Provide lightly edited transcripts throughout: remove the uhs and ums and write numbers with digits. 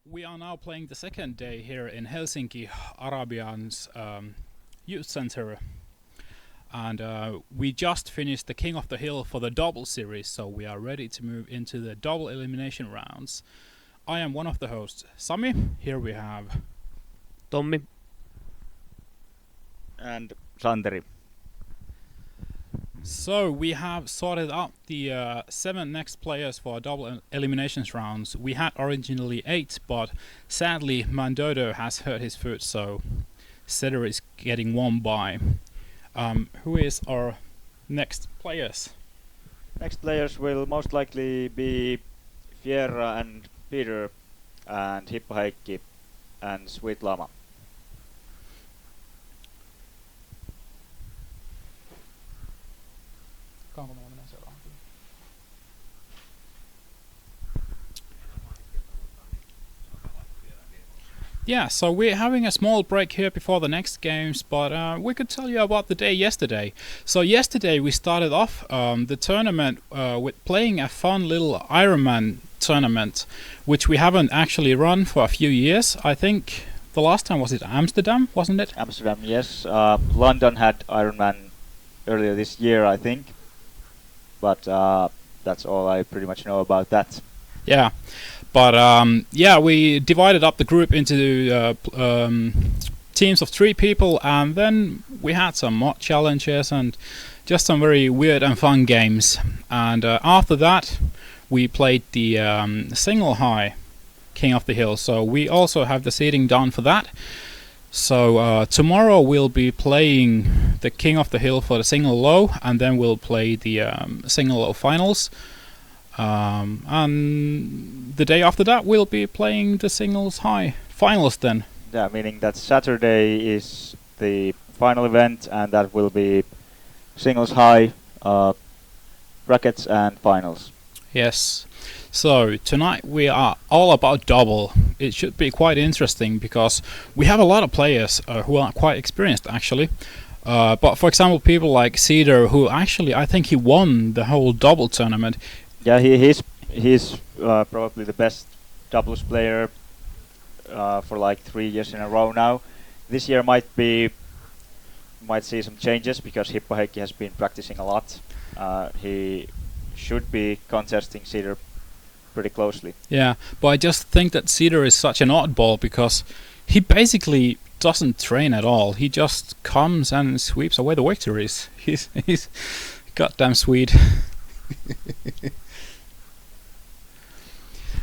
We are now playing the second day here in Helsinki, Arabian's youth center, and we just finished the King of the Hill for the double series, so we are ready to move into the double elimination rounds. I am one of the hosts, Sami. Here we have Tommi. And Santeri. So we have sorted out the 7 next players for double eliminations rounds. We had originally 8, but sadly Mandodo has hurt his foot, so Cedar is getting one by. Who is our next players? Next players will most likely be Fierra and Peter and Hippo Heikki and Sweet Lama. Yeah, so we're having a small break here before the next games, but we could tell you about the day yesterday. So yesterday we started off the tournament with playing a fun little Ironman tournament, which we haven't actually run for a few years. I think the last time was it Amsterdam, wasn't it? Amsterdam, yes. London had Ironman earlier this year, I think. But that's all I pretty much know about that. Yeah. But yeah, we divided up the group into teams of 3 people, and then we had some mod challenges and just some very weird and fun games. And after that, we played the single high King of the Hill. So we also have the seating done for that. So tomorrow we'll be playing the King of the Hill for the single low, and then we'll play the single low finals. And the day after that we'll be playing the singles high finals then. Yeah, meaning that Saturday is the final event and that will be singles high, brackets and finals. Yes. So tonight we are all about double. It should be quite interesting because we have a lot of players who are quite experienced actually. But for example, people like Cedar, who actually I think he won the whole double tournament. Yeah, he's probably the best doubles player for like 3 years in a row now. This year might see some changes because Hippo Heikki has been practicing a lot. He should be contesting Cedar pretty closely. Yeah, but I just think that Cedar is such an oddball because he basically doesn't train at all. He just comes and sweeps away the victories. He's goddamn sweet.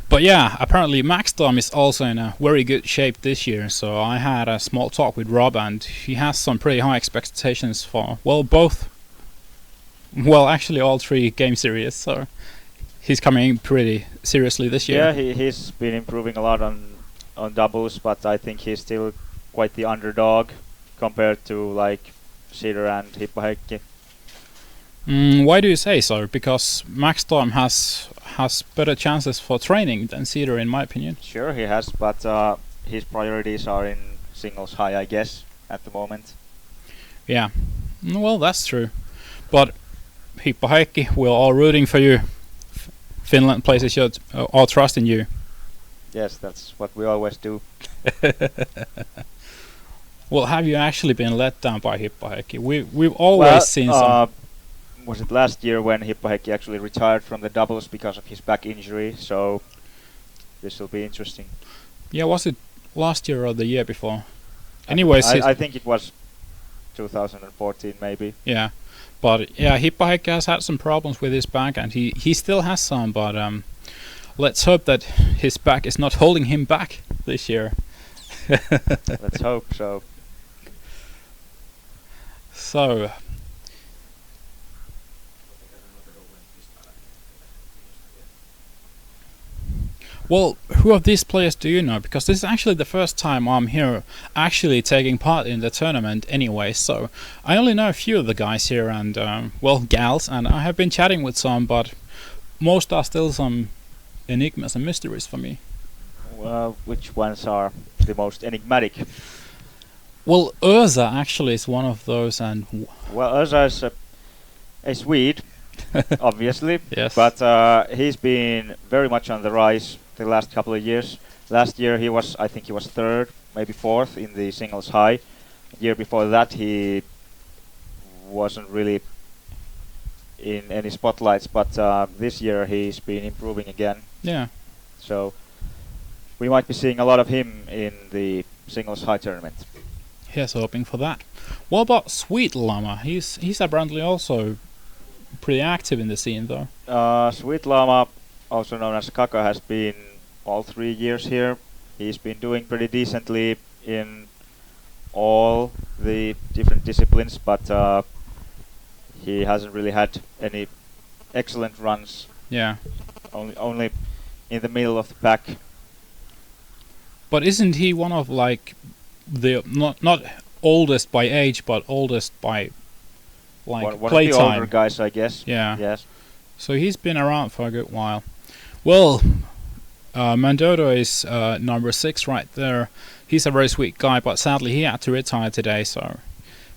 But yeah, apparently Maxdom is also in a very good shape this year, so I had a small talk with Rob and he has some pretty high expectations for, well, actually all 3 game series, so he's coming pretty seriously this year. Yeah, he's been improving a lot on doubles, but I think he's still quite the underdog compared to like Cedar and Hippo Heikki. Why do you say so? Because Maxdom has better chances for training than Cedar, in my opinion. Sure, he has, but his priorities are in singles high, I guess, at the moment. Yeah, well, that's true. But Hippo Heikki, we're all rooting for you. Finland places all trust in you. Yes, that's what we always do. Well, have you actually been let down by Hippo Heikki? We've always seen some. Was it last year when Hippo Heikki actually retired from the doubles because of his back injury? So this will be interesting. Yeah, was it last year or the year before? Anyways, I think it was 2014 maybe. Yeah, but yeah, Hippo Heikki has had some problems with his back, and he still has some. But let's hope that his back is not holding him back this year. Let's hope so. So. Well, who of these players do you know? Because this is actually the first time I'm here actually taking part in the tournament anyway, so I only know a few of the guys here and, well, gals, and I have been chatting with some, but most are still some enigmas and mysteries for me. Well, which ones are the most enigmatic? Well, Urza actually is one of those, and Well, Urza is a Swede obviously. Yes. But he's been very much on the rise the last couple of years. Last year I think he was third, maybe fourth in the singles high. Year before that he wasn't really in any spotlights, but this year he's been improving again. Yeah. So we might be seeing a lot of him in the singles high tournament. Here's hoping for that. What about Sweet Llama? He's apparently also pretty active in the scene, though. Sweet Llama, also known as Kaka, has been all 3 years here. He's been doing pretty decently in all the different disciplines, but he hasn't really had any excellent runs. Yeah. Only in the middle of the pack. But isn't he one of like the not oldest by age, but oldest by like one of the playtime? older guys, I guess. Yeah. Yes. So he's been around for a good while. Well, Mandodo is number 6 right there. He's a very sweet guy, but sadly he had to retire today. So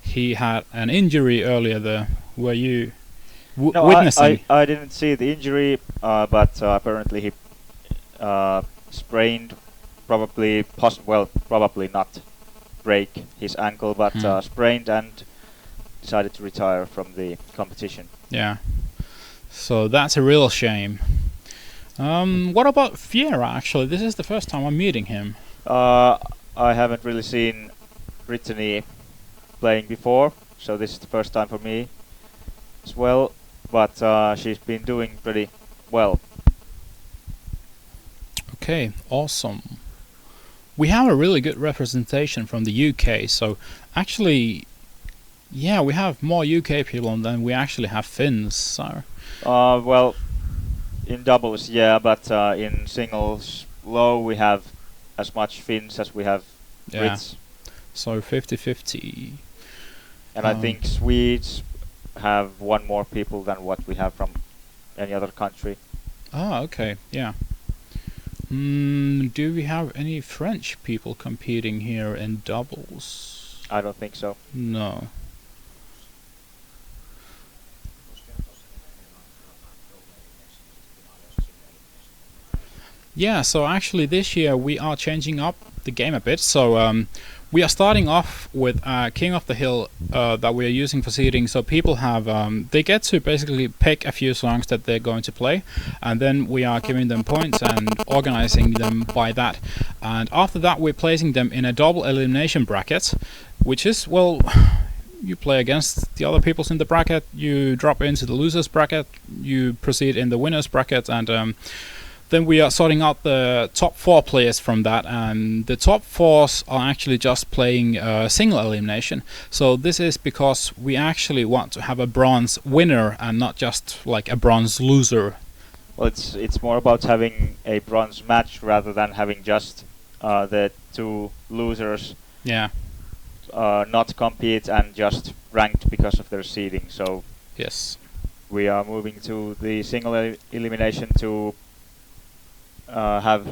he had an injury earlier there. Were you witnessing? I didn't see the injury, but apparently he sprained, probably not break his ankle, but sprained and decided to retire from the competition. Yeah. So that's a real shame. What about Fiera, actually? This is the first time I'm meeting him. I haven't really seen Brittany playing before, so this is the first time for me as well, but she's been doing pretty well. Okay, awesome. We have a really good representation from the UK, so actually, yeah, we have more UK people than we actually have Finns, so... Well, in doubles, yeah, but in singles low we have as much Finns as we have Brits. So 50-50. And I think Swedes have one more people than what we have from any other country. Ah, okay, yeah. Do we have any French people competing here in doubles? I don't think so. No. Yeah, so actually this year we are changing up the game a bit. So we are starting off with King of the Hill that we are using for seeding. So people have they get to basically pick a few songs that they're going to play, and then we are giving them points and organizing them by that. And after that, we're placing them in a double elimination bracket, which is, well, you play against the other peoples in the bracket, you drop into the losers bracket, you proceed in the winners bracket, and then we are sorting out the top 4 players from that, and the top 4s are actually just playing single elimination. So this is because we actually want to have a bronze winner and not just like a bronze loser. Well, it's more about having a bronze match rather than having just the 2 losers not compete and just ranked because of their seeding. So yes, we are moving to the single elimination to have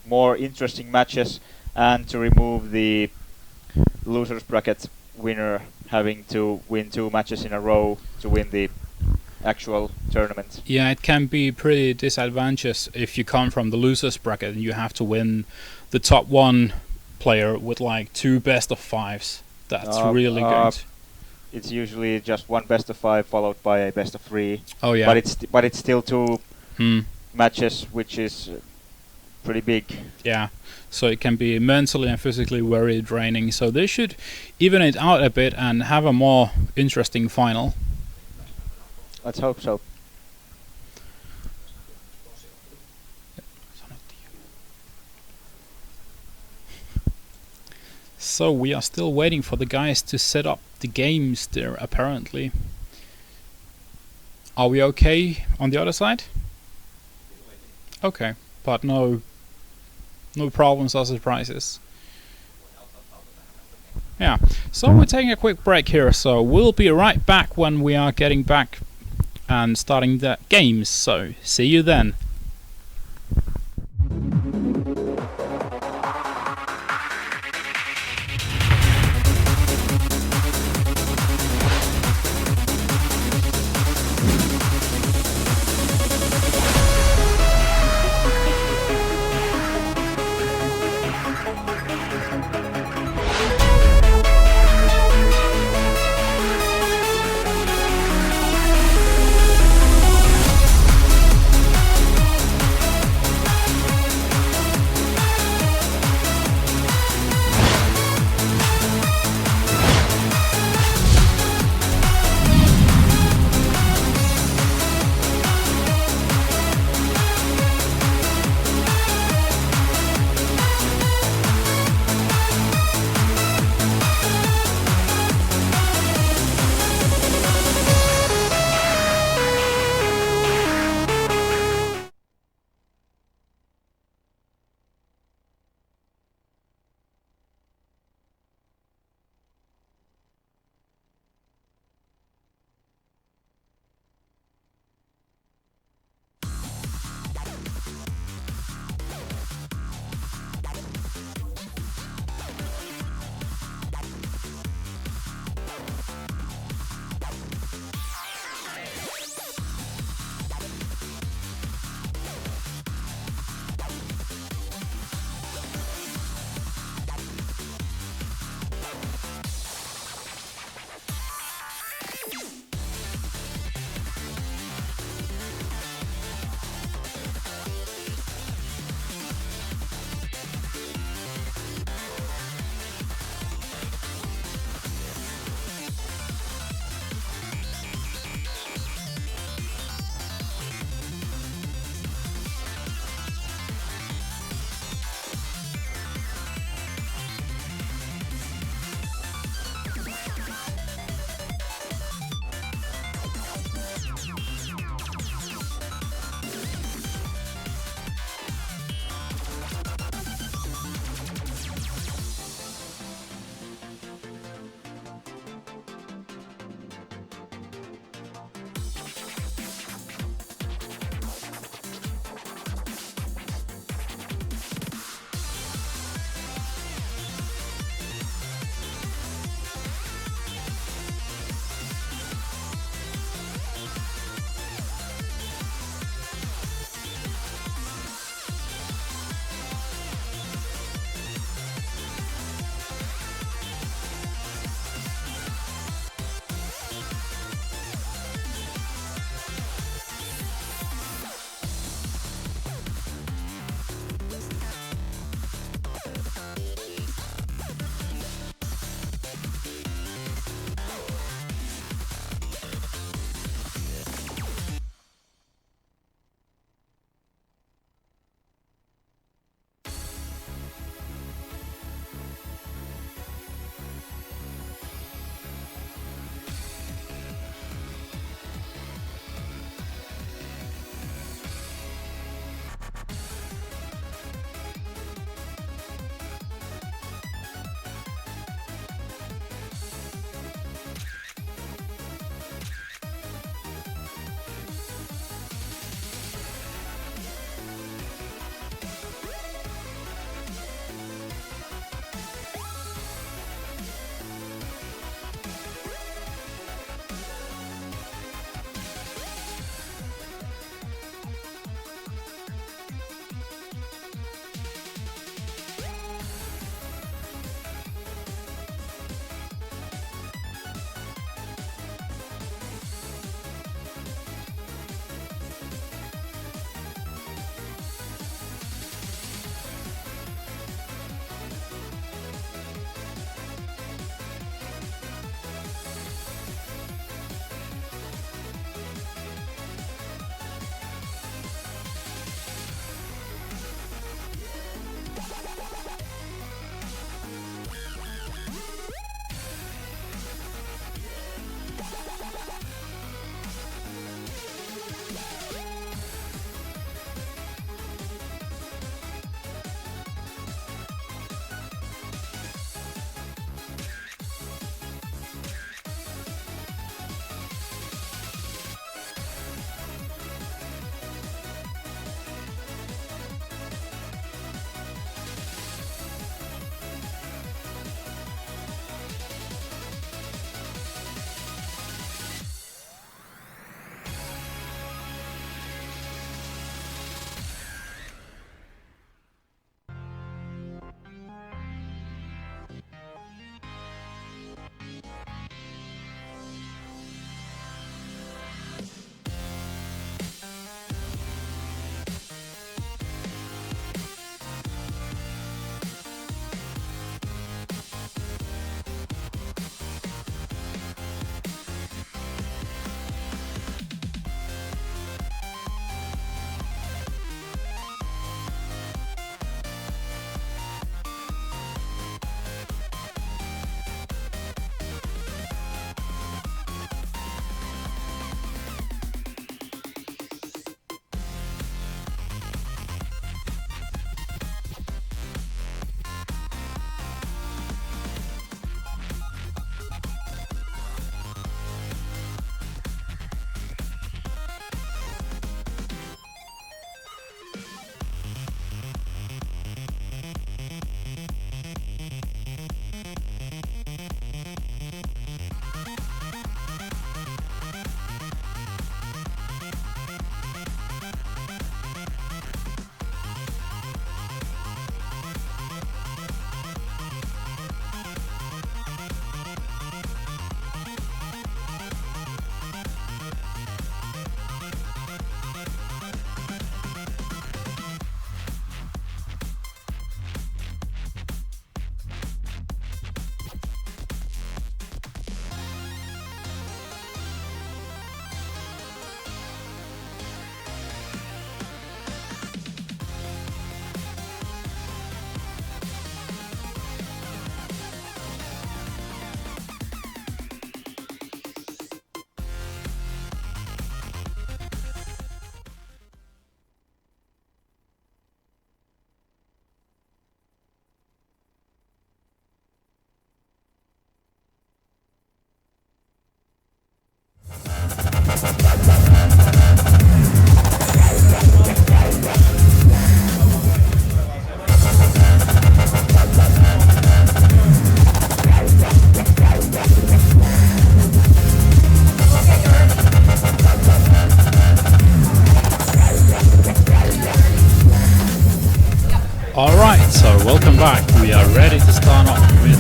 more interesting matches and to remove the losers bracket winner having to win 2 matches in a row to win the actual tournament. Yeah, it can be pretty disadvantageous if you come from the losers bracket and you have to win the top 1 player with like 2 best of 5s. That's really good. It's usually just 1 best of 5 followed by a best of 3. Oh yeah. But it's still 2 matches, which is pretty big. Yeah, so it can be mentally and physically very draining. So they should even it out a bit and have a more interesting final. Let's hope so. So we are still waiting for the guys to set up the games there, apparently. Are we okay on the other side? Okay, but no problems or surprises. Yeah, so we're taking a quick break here, so we'll be right back when we are getting back and starting the games, so see you then. Alright, so welcome back. We are ready to start off with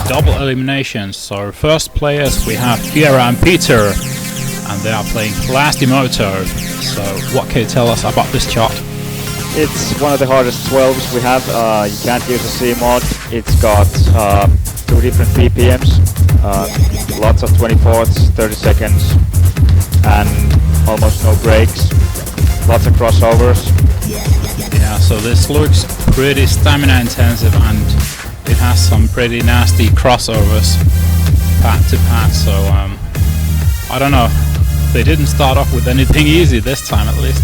double eliminations. So first players we have Fiera and Peter, and they are playing Plastimoto. So what can you tell us about this chart? It's one of the hardest 12s we have. You can't use a C mod. It's got 2 different BPMs, lots of 24ths, 30 seconds, and almost no breaks. Lots of crossovers. Yeah, so this looks pretty stamina intensive, and it has some pretty nasty crossovers pad to pad. So I don't know. They didn't start off with anything easy this time, at least.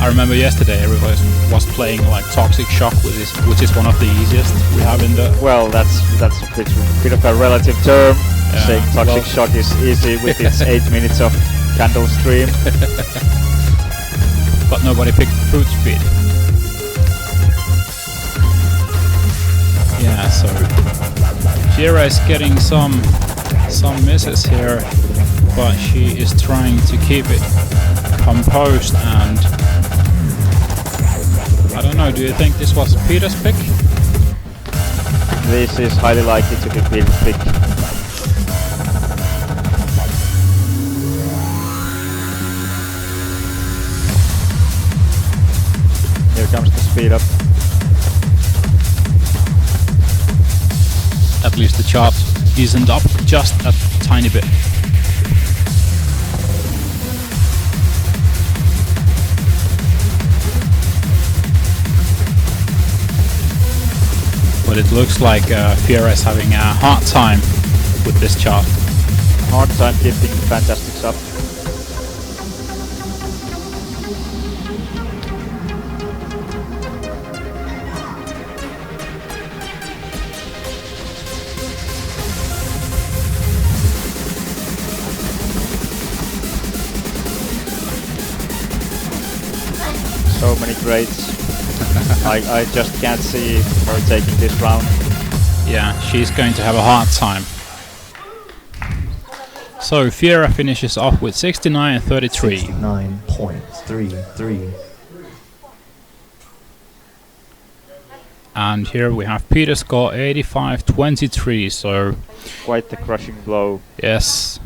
I remember yesterday everybody was playing like Toxic Shock, which is one of the easiest we have in the... Well, that's a bit of a relative term. Yeah, saying Toxic Shock is easy with its 8 minutes of candle stream. But nobody picked Fruit Speed. Yeah, so Jira is getting some misses here, but she is trying to keep it composed, and I don't know, do you think this was Peter's pick? This is highly likely to be Peter's pick. Here comes the speed up. At least the chart isn't up just a tiny bit. But it looks like Fiera is having a hard time with this chart. Hard time keeping the Fantastics up. So many grades. I just can't see her taking this round. Yeah, she's going to have a hard time. So Fiera finishes off with 69.33. 69.33. And here we have Peter score 85.23. So Quite the crushing blow. yes,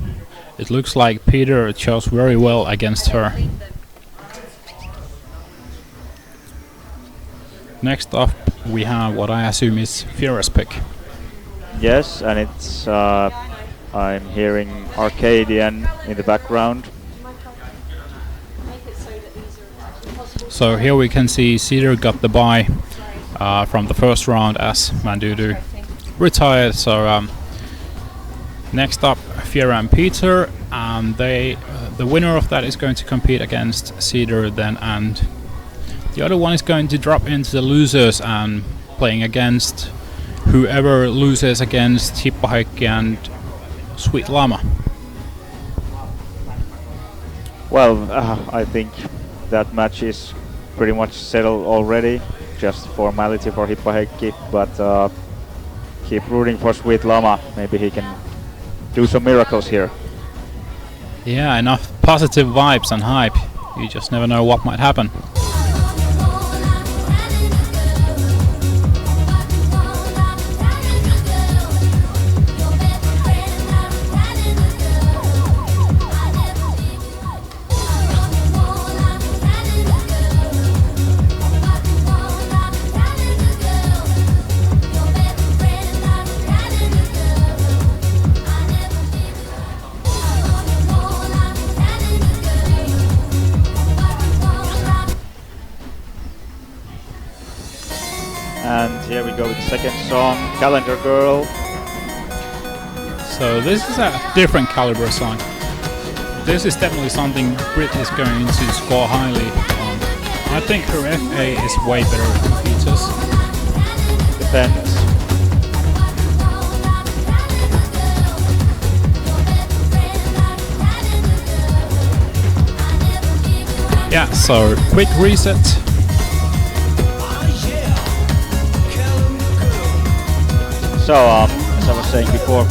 it looks like Peter chose very well against her. Next up, we have what I assume is Fiera's pick. Yes, and it's I'm hearing Arcadian in the background. So here we can see Cedar got the bye from the first round as Mandudu retired. So next up, Fiera and Peter, and the winner of that is going to compete against Cedar then, and the other one is going to drop into the losers and playing against whoever loses against Hippaheikki and Sweet Llama. Well, I think that match is pretty much settled already. Just formality for Hippaheikki, but keep rooting for Sweet Llama. Maybe he can do some miracles here. Yeah, enough positive vibes and hype. You just never know what might happen. And here we go with the second song, Calendar Girl. So this is a different caliber song. This is definitely something Brit is going to score highly on. I think her FA is way better than Peter's. Depends. Yeah, so quick reset. So, as I was saying before,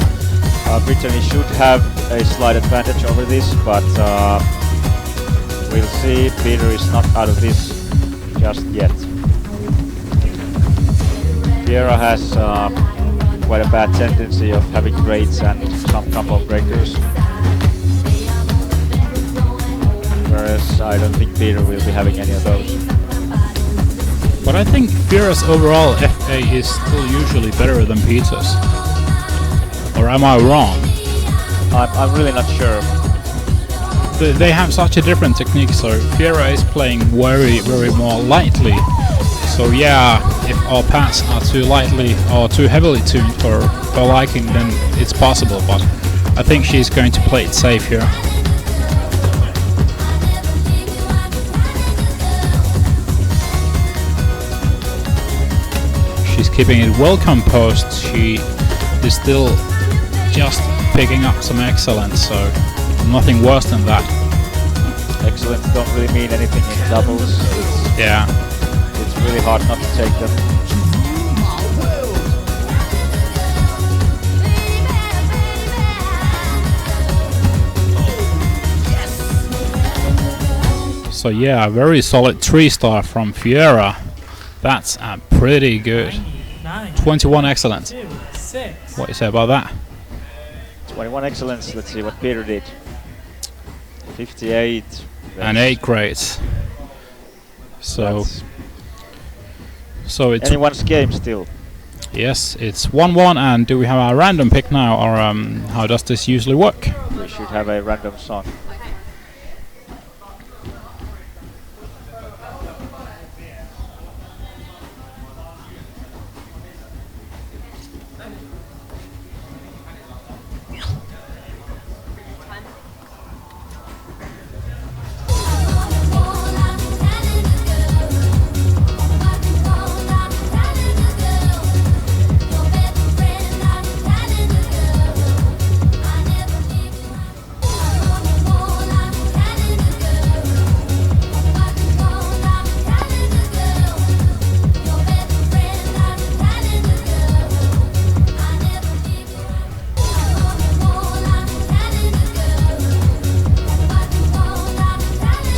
Brittany should have a slight advantage over this, but we'll see. Peter is not out of this just yet. Fiera has quite a bad tendency of having raids and some combo breakers. Whereas I don't think Peter will be having any of those. But I think Fiera's overall FA is still usually better than Peter's. Or am I wrong? I'm really not sure. They have such a different technique, so Fiera is playing very more lightly. So yeah, if our pads are too lightly or too heavily tuned for her liking, then it's possible, but I think she's going to play it safe here. She's keeping it well composed. She is still just picking up some excellence, so nothing worse than that. Excellence don't really mean anything in doubles. It's really hard not to take them. So yeah, a very solid 3-star from Fiera. That's pretty good. 21 excellence. What do you say about that? 21 excellence. Let's see what Peter did. 58. And 8 grades. So it's anyone's game still. Yes, it's 1-1, and do we have a random pick now, or how does this usually work? We should have a random song.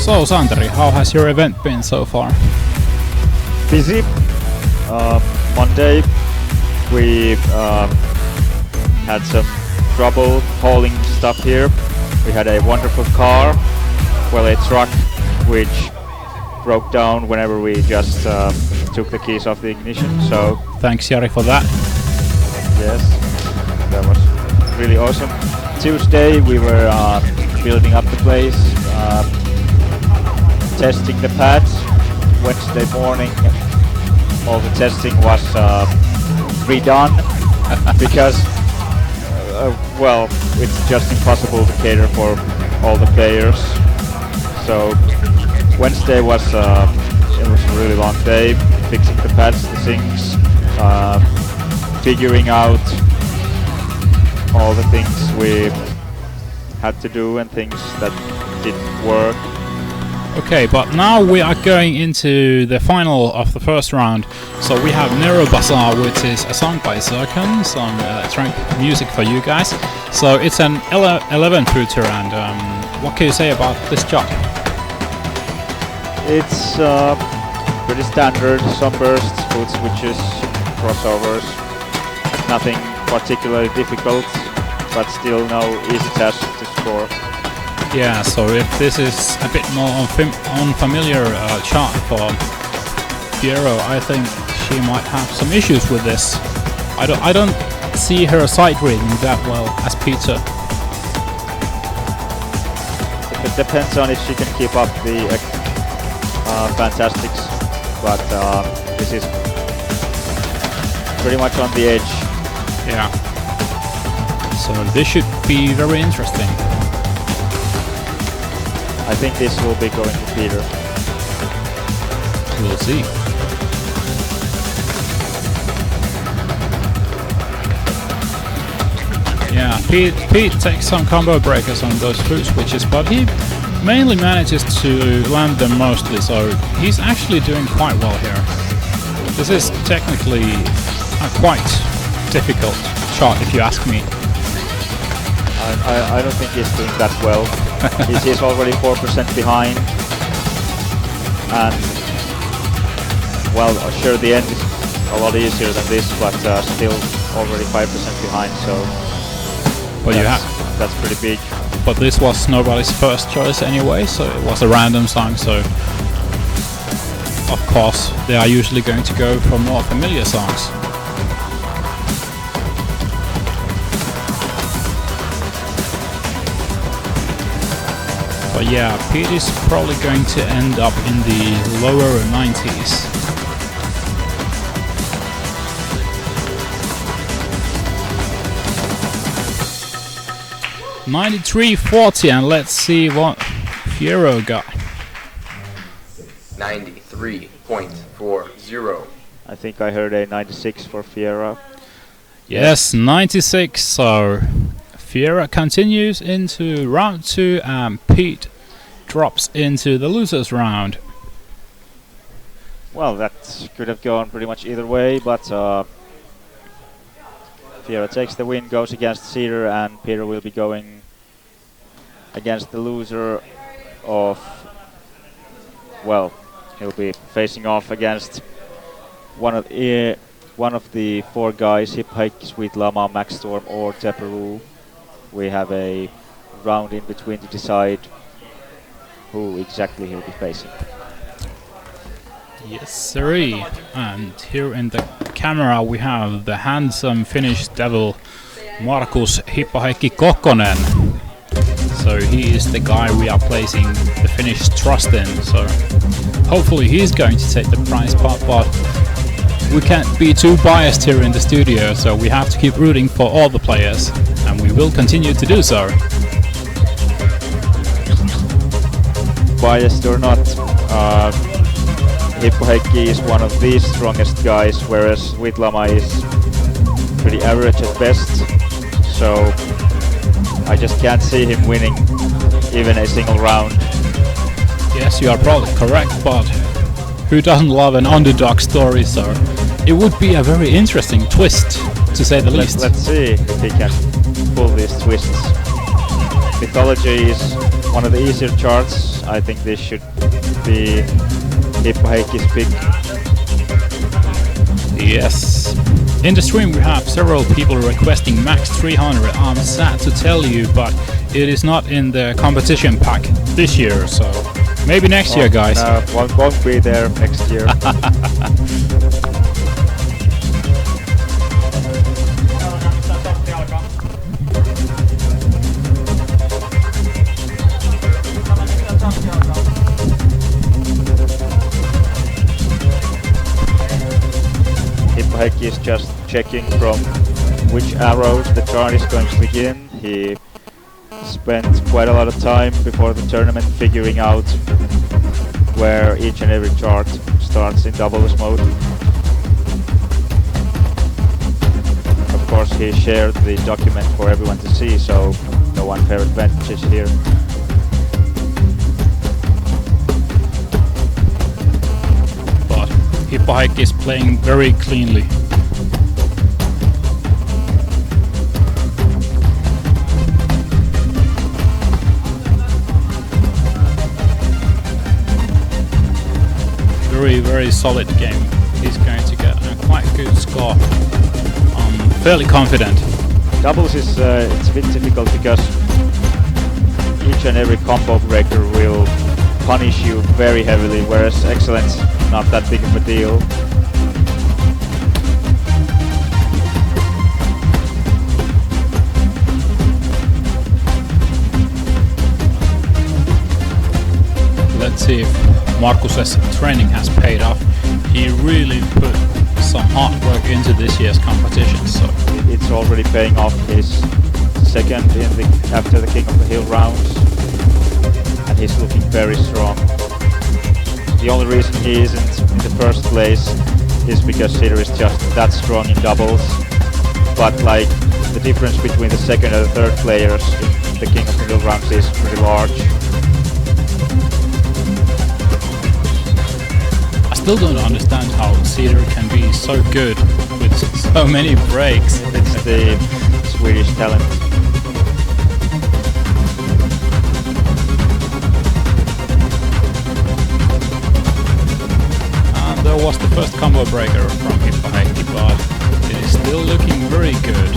So Santeri, how has your event been so far? Busy. Monday we had some trouble hauling stuff here. We had a wonderful car, well, a truck, which broke down whenever we just took the keys off the ignition. So thanks, Jari, for that. Yes, that was really awesome. Tuesday we were building up the place, testing the pads. Wednesday morning all the testing was redone because well, it's just impossible to cater for all the players. So Wednesday was it was a really long day, fixing the pads, the sinks, figuring out all the things we had to do and things that didn't work. Okay, but now we are going into the final of the first round. So we have Nero Bazaar, which is a song by Zircon, some electronic music for you guys. So it's an 11 footer, and what can you say about this job? It's pretty standard, sunbursts, foot switches, crossovers, nothing particularly difficult, but still no easy task to score. Yeah, so if this is a bit more unfamiliar chart for Fiero, I think she might have some issues with this. I don't see her sight reading that well as Peter. It depends on if she can keep up the Fantastics, but this is pretty much on the edge. Yeah. So this should be very interesting. I think this will be going to Peter. We'll see. Yeah, Pete takes some combo breakers on those foot switches, but he mainly manages to land them mostly, so he's actually doing quite well here. This is technically a quite difficult shot, if you ask me. I don't think he's doing that well. He's already 4% behind, and well, sure, the end is a lot easier than this, but still already 5% behind, so But that's pretty big. But this was nobody's first choice anyway, so it was a random song, so of course they are usually going to go for more familiar songs. But yeah, Pete is probably going to end up in the lower 90s. $93.40, and let's see what Fiero got. 93.40. I think I heard a 96 for Fiera. Yes, 96. So Fiera continues into round 2, and Pete drops into the losers round. Well, that could have gone pretty much either way, but Fiera takes the win, goes against Cedar, and Peter will be going against the loser of, well, he'll be facing off against one of the 4 guys, Hip Hike, Sweet Llama, Max Storm, or Teperu. We have a round in between to decide who exactly he'll be facing. Yes, sirree. And here in the camera we have the handsome Finnish devil Markus Hippaheikki Kokkonen. So he is the guy we are placing the Finnish trust in. So hopefully he's going to take the prize pot, but we can't be too biased here in the studio, so we have to keep rooting for all the players, and we will continue to do so. Biased or not, Hippaheikki is one of the strongest guys, whereas Sweet Llama is pretty average at best. So I just can't see him winning even a single round. Yes, you are probably correct, but who doesn't love an underdog story, so it would be a very interesting twist, to say the least. Let's see if he can pull these twists. Mythology is one of the easier charts. I think this should be Hippaheikki's pick. Yes. In the stream we have several people requesting max 300. I'm sad to tell you, but it is not in the competition pack this year, so maybe next year, guys. No, won't be there next year. Hippaheikki is just checking from which arrows the chart is going to begin. He spent quite a lot of time before the tournament figuring out where each and every chart starts in doubles mode. Of course, he shared the document for everyone to see, so no unfair advantages here. But Hippaheikki is playing very cleanly. Very solid game. He's going to get a quite good score. I'm fairly confident. Doubles is it's a bit difficult because each and every combo breaker will punish you very heavily, whereas excellence not that big of a deal. Let's see if Markus's training has paid off. He really put some hard work into this year's competition, so It's already paying off. He's second after the King of the Hill rounds, and he's looking very strong. The only reason he isn't in the first place is because Cedar is just that strong in doubles. But like the difference between the second and the third players in the King of the Hill rounds is pretty large. I still don't understand how Cedar can be so good with so many breaks. It's the Swedish talent. And there was lost the first combo breaker from Hippoheikki, but it is still looking very good.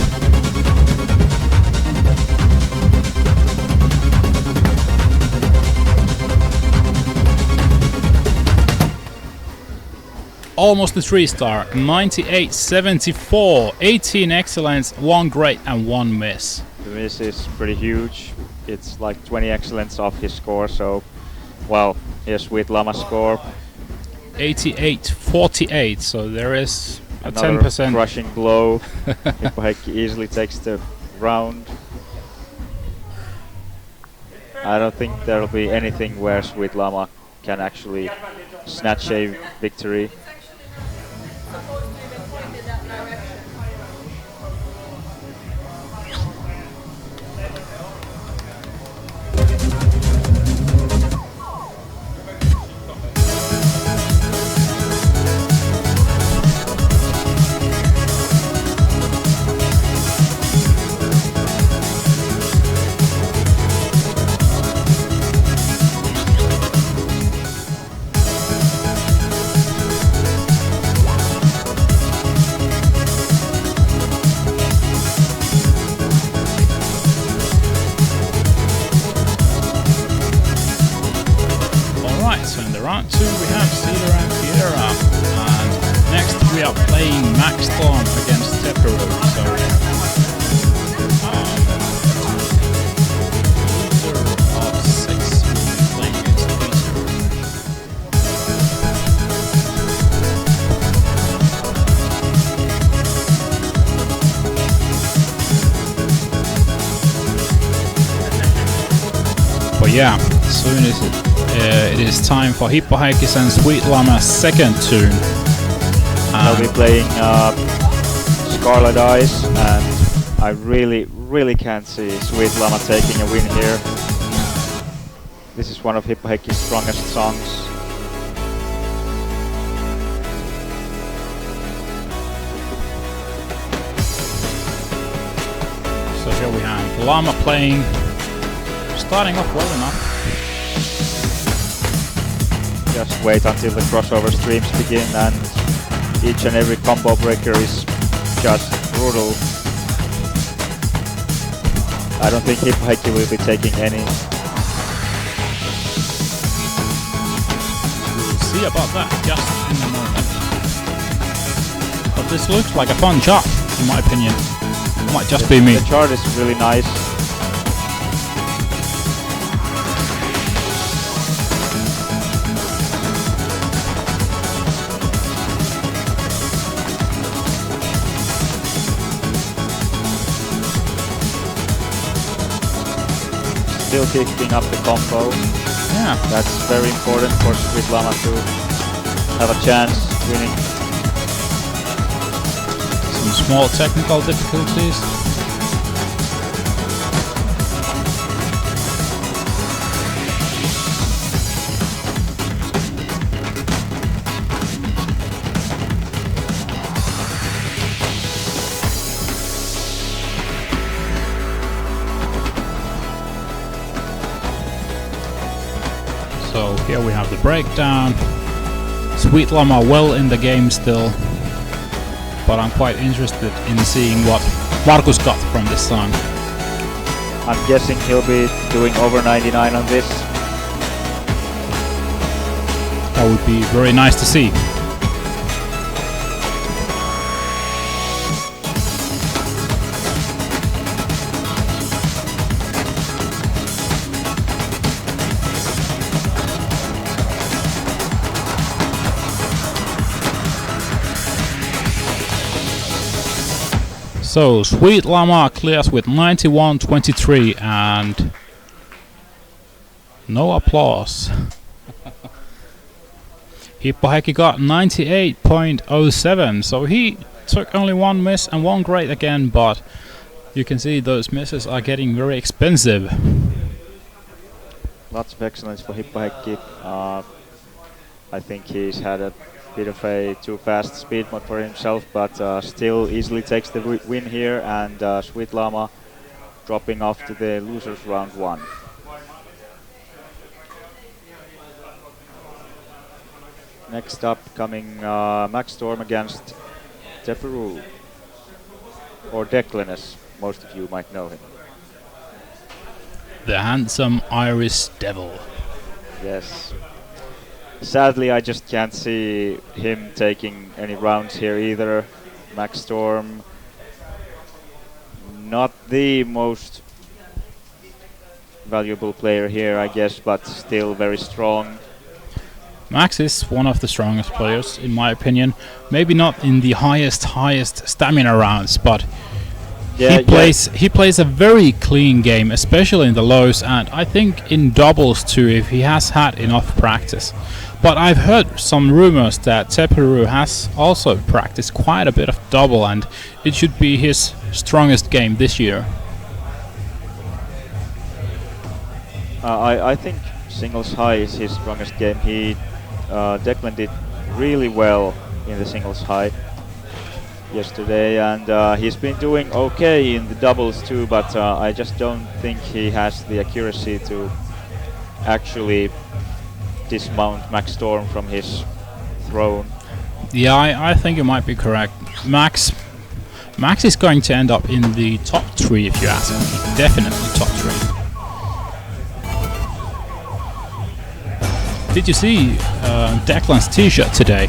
Almost a 3-star, 98.74, 18 excellence, 1 great and 1 miss. The miss is pretty huge. It's like 20 excellence off his score, so well, here's Sweet Llama's score. 88.48, so there is a Another 10% crushing blow. Hippoheikki easily takes the round. I don't think there'll be anything where Sweet Llama can actually snatch a victory. Round 2 we have Cedar and Fiera, and next we are playing Max Storm against Teperu, so loser of 6 will be playing against Acer. But yeah, as soon as it is time for Hippoheikki's and Sweet Llama's second tune. They'll be playing Scarlet Eyes, and I really can't see Sweet Llama taking a win here. This is one of Hippoheikki's strongest songs. So here we have Llama playing, starting off well enough. Just wait until the crossover streams begin, and each and every combo breaker is just brutal. I don't think Hippoheikki will be taking any. We'll see about that just in a moment. But this looks like a fun chart, in my opinion. It might just be me. The chart is really nice. Still kicking up the combo. Yeah. That's very important for Sweet Llama to have a chance winning. Some small technical difficulties. So here we have the breakdown. Sweet Llama well in the game still, but I'm quite interested in seeing what Markus got from this song. I'm guessing he'll be doing over 99 on this. That would be very nice to see. So Sweet Llama clears with 91.23 and no applause. Hippoheikki got 98.07, so he took only 1 miss and 1 great again, but you can see those misses are getting very expensive. Lots of excellence for Hippoheikki. I think he's had a bit of a too fast speed mode for himself, but still easily takes the win here, and Sweet Llama dropping off to the losers round 1. Next up, coming Max Storm against Teperu, or Declan, as most of you might know him. The handsome Irish devil. Yes. Sadly, I just can't see him taking any rounds here either. Max Storm, not the most valuable player here, I guess, but still very strong. Max is one of the strongest players, in my opinion. Maybe not in the highest stamina rounds, but he plays a very clean game, especially in the lows, and I think in doubles too, if he has had enough practice. But I've heard some rumors that Teperu has also practiced quite a bit of double, and it should be his strongest game this year. I think singles high is his strongest game. Declan did really well in the singles high yesterday, and he's been doing okay in the doubles too, but I just don't think he has the accuracy to actually dismount Max Storm from his throne. Yeah, I think you might be correct. Max is going to end up in the top 3 if you ask me. Definitely top 3. Did you see Declan's t-shirt today?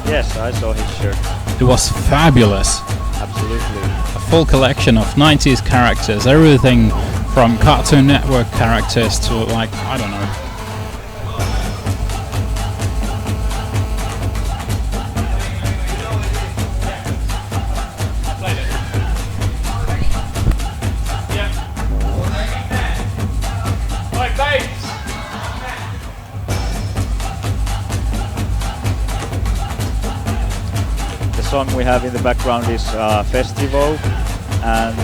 Yes, I saw his shirt. It was fabulous. Absolutely. A full collection of 90s characters, everything from Cartoon Network characters to, like, I don't know. The song we have in the background is Festival, and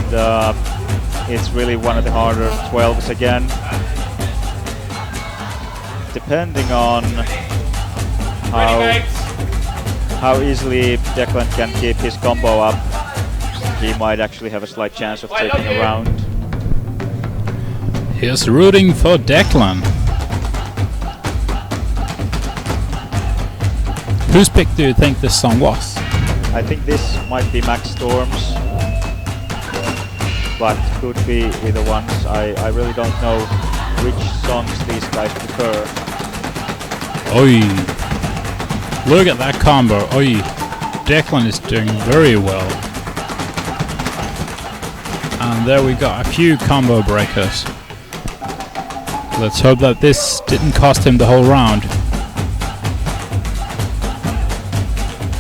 it's really one of the harder 12s again. Depending on how easily Declan can keep his combo up, he might actually have a slight chance of taking a round. Here's rooting for Declan. Whose pick do you think this song was? I think this might be Max Storm's, but could be either one's. I really don't know which songs these guys prefer. Oi! Look at that combo. Oi! Declan is doing very well. And there we got a few combo breakers. Let's hope that this didn't cost him the whole round.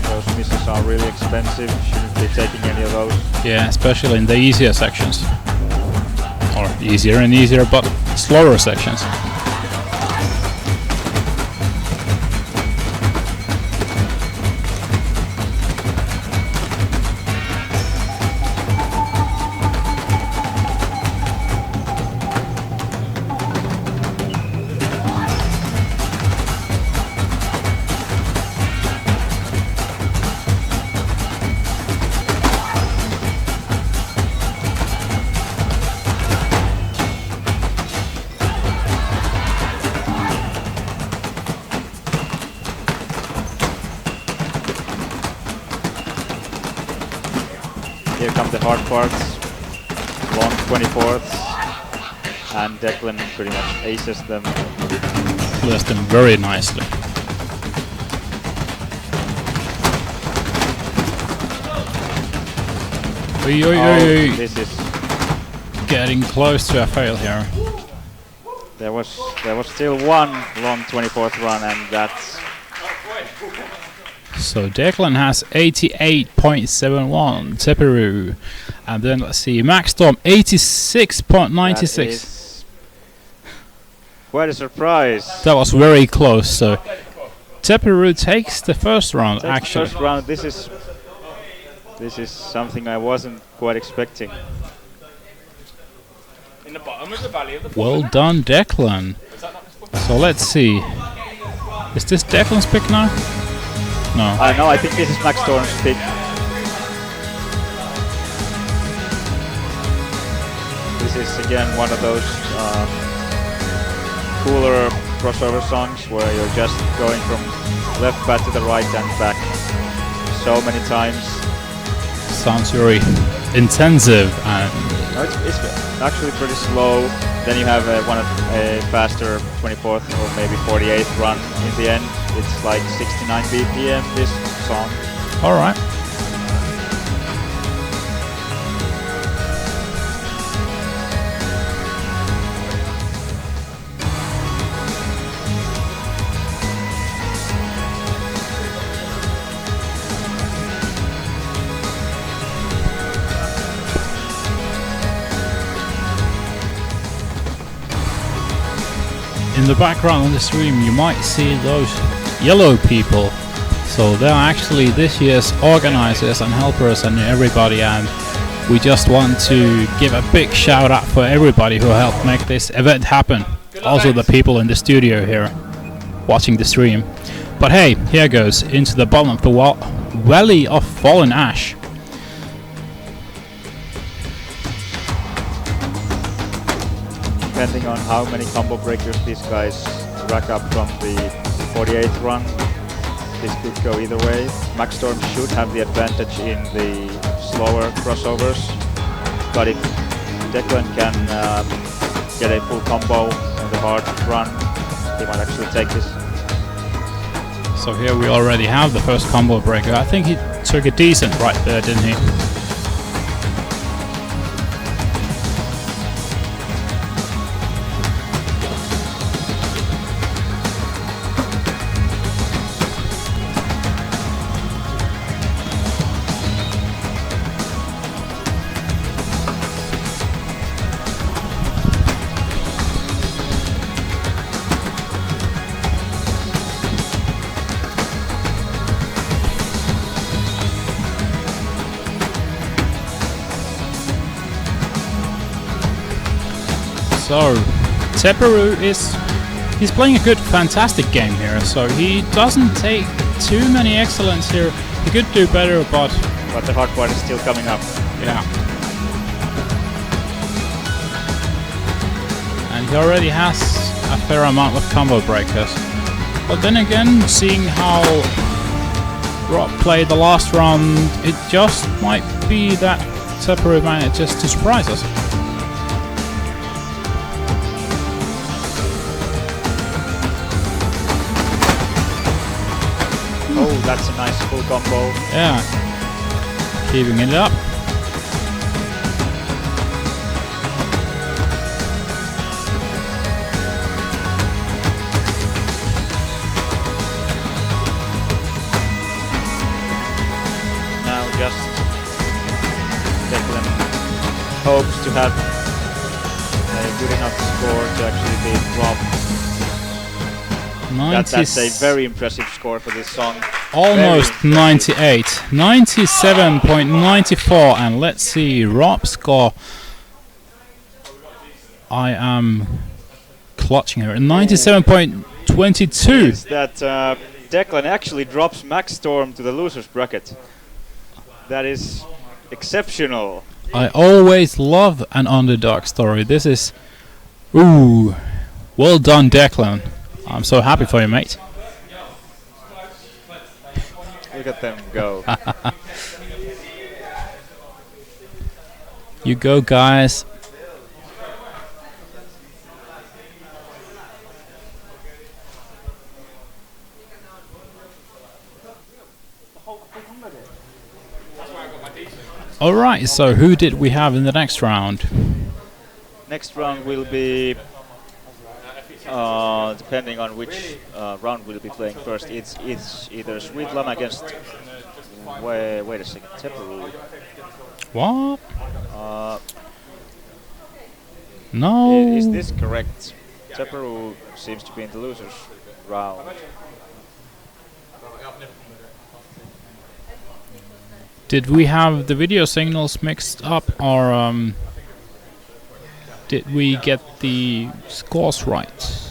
Those misses are really expensive. Shouldn't be taking any of those. Yeah, especially in the easier sections. Or easier and easier, but slower sections. Here come the hard parts. Long 24ths. And Declan pretty much aces them. Clears them very nicely. Oi, oi, oi. This is Getting close to a fail here. there was still one long 24th run, and that's So Declan has 88.71, Teperu. And then let's see, Max Storm 86.96. quite a surprise. That was very close. So Teperu takes the first round, actually. First round. This is something I wasn't quite expecting. In the bottom of the valley of the Well done, Declan. So let's see. Is this Declan's pick now? No. No, I think this is Max Storm's pick. This is again one of those cooler crossover songs where you're just going from left bat to the right and back so many times. Sounds very intensive and No, it's actually pretty slow. Then you have a faster 24th or maybe 48th run in the end. It's like 69 BPM this song. all right. In the background on the stream you might see those yellow people, so they're actually this year's organizers and helpers and everybody, and we just want to give a big shout out for everybody who helped make this event happen, also the people in the studio here watching the stream. But hey, here goes Into the Bottom of the Valley of Fallen Ash. Depending on how many combo breakers these guys rack up from the 48th run, this could go either way. Maxstorm should have the advantage in the slower crossovers, but if Declan can get a full combo on the hard run, he might actually take this. So here we already have the first combo breaker. I think he took it decent right there, didn't he? So Teperu he's playing a good, fantastic game here. So he doesn't take too many excellents here. He could do better, but the hard part is still coming up. yeah. And he already has a fair amount of combo breakers. But then again, seeing how Rob played the last round, it just might be that Teperu manages to surprise us. Oh, that's a nice full combo. Yeah, keeping it up. Now just Declan hopes to have a good enough score to actually beat Rob. That's a very impressive score for this song. Almost 98. 97.94. And let's see Rob's score. I am clutching her. 97.22. Is that Declan actually drops Maxstorm to the loser's bracket. That is exceptional. I always love an underdog story. This is... Ooh. Well done, Declan. I'm so happy for you, mate. Look at them go. You go, guys. Alright, so who did we have in the next round? Next round will be, depending on which round we'll be playing first, it's either Sweet Llama against... Wait a second, Teperu. What? No. Is this correct? Teperu seems to be in the losers round. Did we have the video signals mixed up, or did we get the scores right?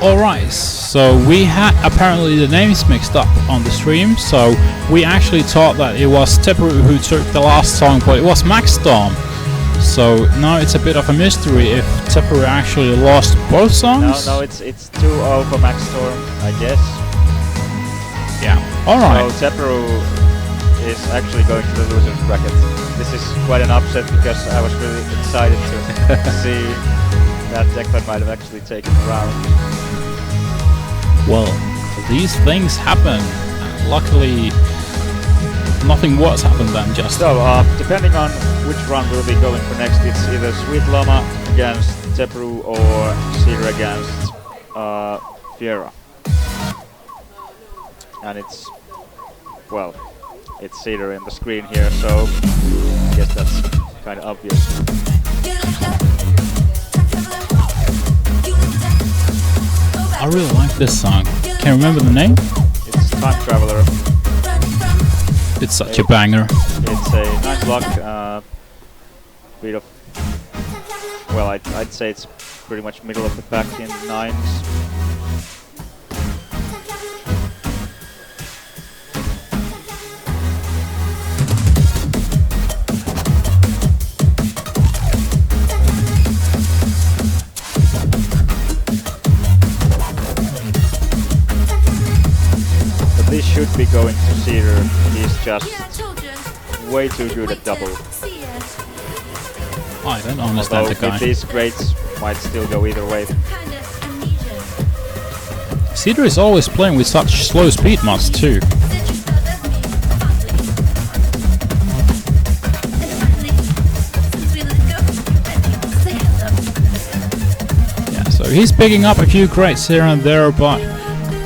Alright, so we had apparently the names mixed up on the stream, so we actually thought that it was Tepperu who took the last song, but it was Max Storm. So now it's a bit of a mystery if Tepperu actually lost both songs. No, it's 2-0 for Max Storm, I guess. Yeah. Alright. So Tepperu is actually going to the losers bracket. This is quite an upset because I was really excited to see that Declan might have actually taken a round. Well, these things happen, and luckily nothing worse happened than just... So, depending on which round we'll be going for next, it's either Sweet Lama against Tepperu or Cedar against Fiera. And it's, well, it's Cedar in the screen here, so I guess that's kind of obvious. I really like this song. Can't remember the name? It's Time Traveler. It's such a banger. It's a 9-block beat of, well, I'd say it's pretty much middle of the pack in 9s. This should be going to Cedar. He's just way too good at double. I don't understand the guy. With these grades might still go either way. Cedar is always playing with such slow speed mods too. Yeah, so he's picking up a few grades here and there, but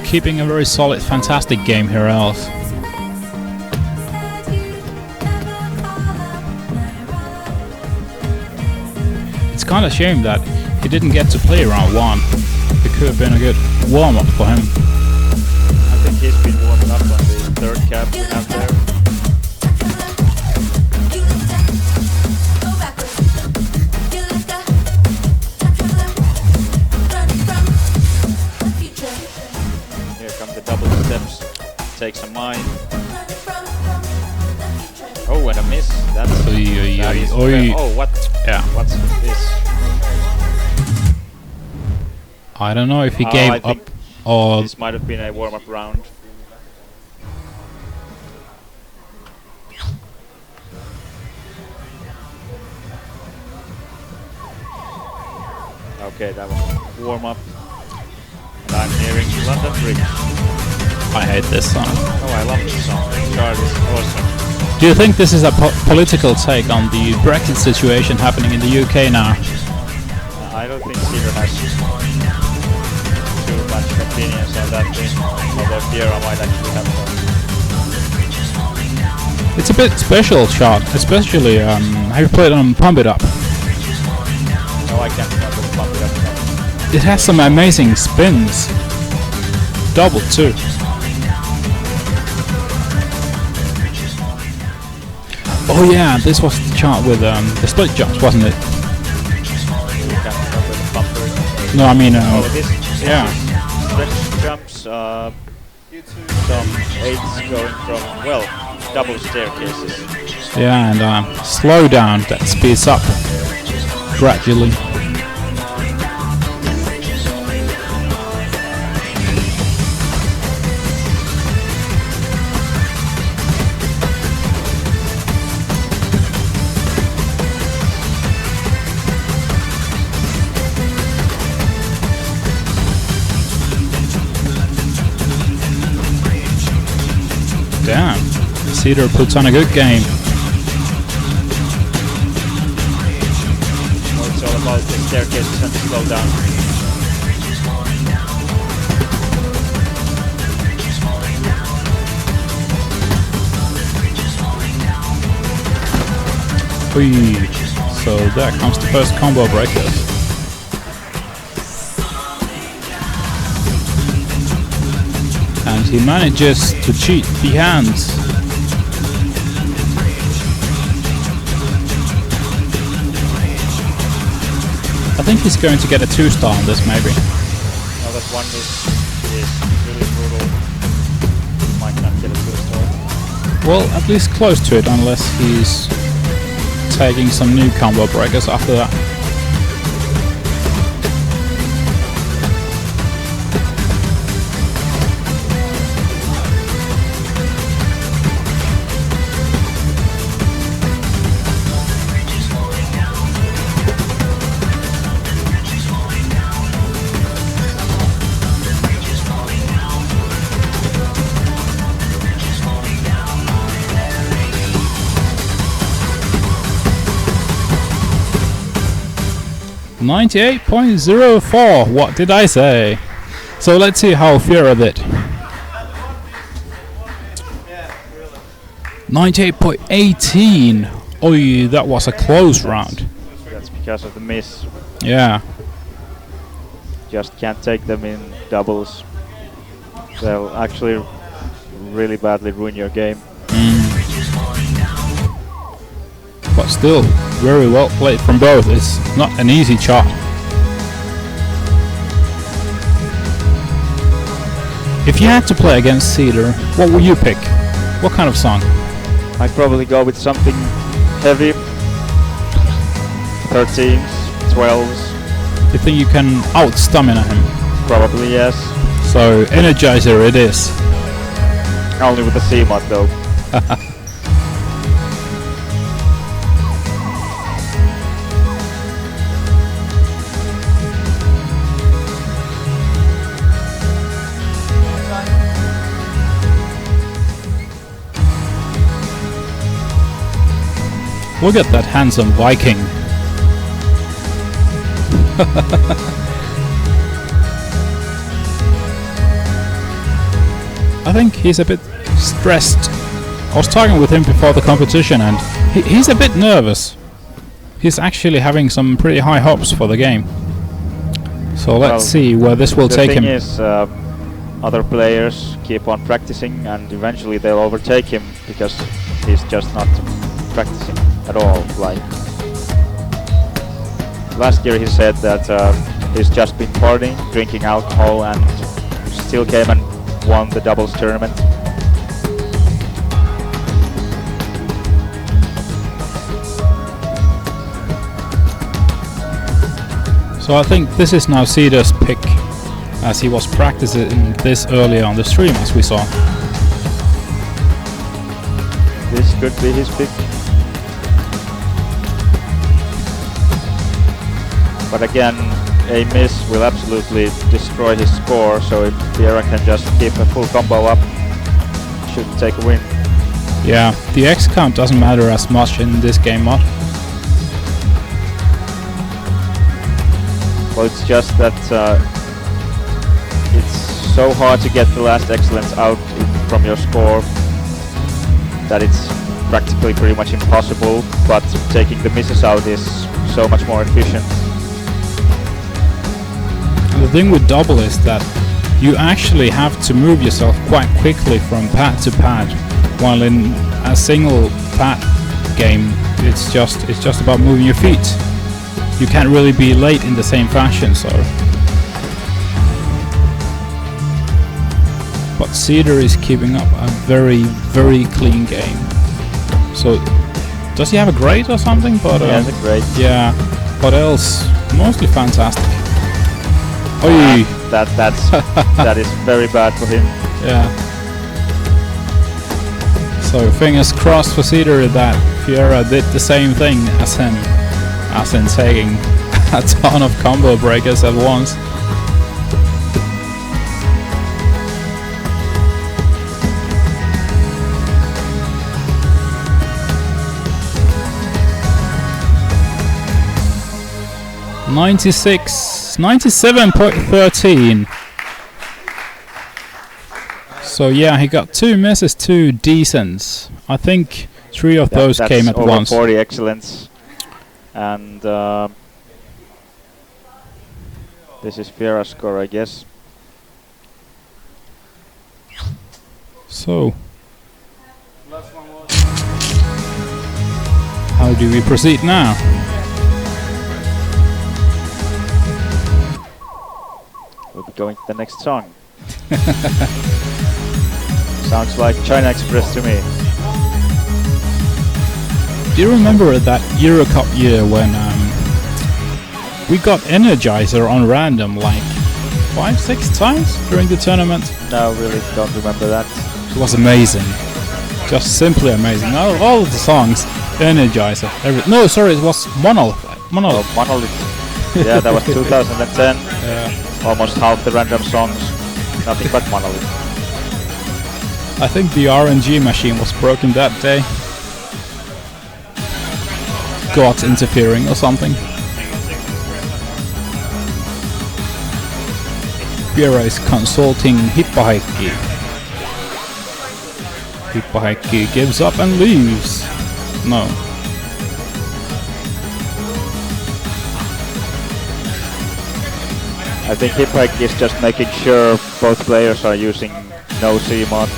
keeping a very solid, fantastic game here else. It's kind of a shame that he didn't get to play round 1. It could have been a good warm-up for him. I think he's been warming up on the third cap we have there. Take some mine. Oh, and a miss. That's oh, what? Yeah. What's this? I don't know if he gave up or this might have been a warm-up round. Okay, that was warm-up. And I'm nearing London Bridge. I hate this song. Oh, I love this song. Charlie is awesome. Do you think this is a political take on the Brexit situation happening in the UK now? I don't think Cedar has too much opinions on that thing, although Fiera might actually have some. It's a bit special shot, especially have you played on Pump It Up? No, I can't remember the Pump It Up song. It has some amazing spins. Double too. Oh yeah, this was the chart with the split jumps, wasn't it? No, I mean, this yeah. Stretch jumps, some 8s going from, well, double staircases. Yeah, and slow down, that speeds up gradually. Damn, Cedar puts on a good game. Well, it's all about the staircases and the slow down. Whee. So there comes the first combo breakers. And he manages to cheat the hands. I think he's going to get a 2-star on this, maybe. Well, that's one is really brutal. Might not get a good start. Well, at least close to it, unless he's taking some new combo breakers after that. .04. What did I say? So let's see how Fiora did. 98.18. Oi, that was a close round. That's because of the miss. Yeah. Just can't take them in doubles. They'll actually really badly ruin your game. But still, very well played from both. It's not an easy shot. If you had to play against Cedar, what would you pick? What kind of song? I'd probably go with something heavy. 13s, 12s. You think you can out-stamina him? Probably yes. So, Energizer it is. Only with the C-mod though. Look at that handsome Viking. I think he's a bit stressed. I was talking with him before the competition and he's a bit nervous. He's actually having some pretty high hopes for the game. So let's see where this will take him. The thing is, other players keep on practicing and eventually they'll overtake him because he's just not practicing at all. Like last year he said that he's just been partying, drinking alcohol and still came and won the doubles tournament. So I think this is now Cedar's pick, as he was practicing this earlier on the stream, as we saw. This could be his pick. But again, a miss will absolutely destroy his score, so if Fiora can just keep a full combo up, should take a win. Yeah, the X count doesn't matter as much in this game mod. Well, it's just that it's so hard to get the last excellence out from your score that it's practically pretty much impossible, but taking the misses out is so much more efficient. The thing with double is that you actually have to move yourself quite quickly from pad to pad, while in a single pad game it's just about moving your feet. You can't really be late in the same fashion, so. But Cedar is keeping up a very, very clean game. So, does he have a grade or something? But he has a grade. Yeah, but else mostly fantastic. That is very bad for him. Yeah. So fingers crossed for Cedar that Fiora did the same thing as him, as in taking a ton of combo breakers at once. .96, 97.13. So yeah, he got 2 misses, 2 decents. I think 3 of those came at over once. 40 excellence. And this is Fiora's score, I guess. So, how do we proceed now? going to the next song. Sounds like China Express to me. Do you remember that Euro Cup year when we got Energizer on random like 5-6 times during the tournament? No, really don't remember that. It was amazing. Just simply amazing. All of the songs, Energizer. No, sorry, it was Monolith. Oh, Monolith. Yeah, that was 2010. Yeah. Almost half the random songs. Nothing but Monolith. I think the RNG machine was broken that day. Got interfering or something. Piera is consulting Hippaheikki. Hippaheikki gives up and leaves. No. I think Hippaheikki is just making sure both players are using no C mods.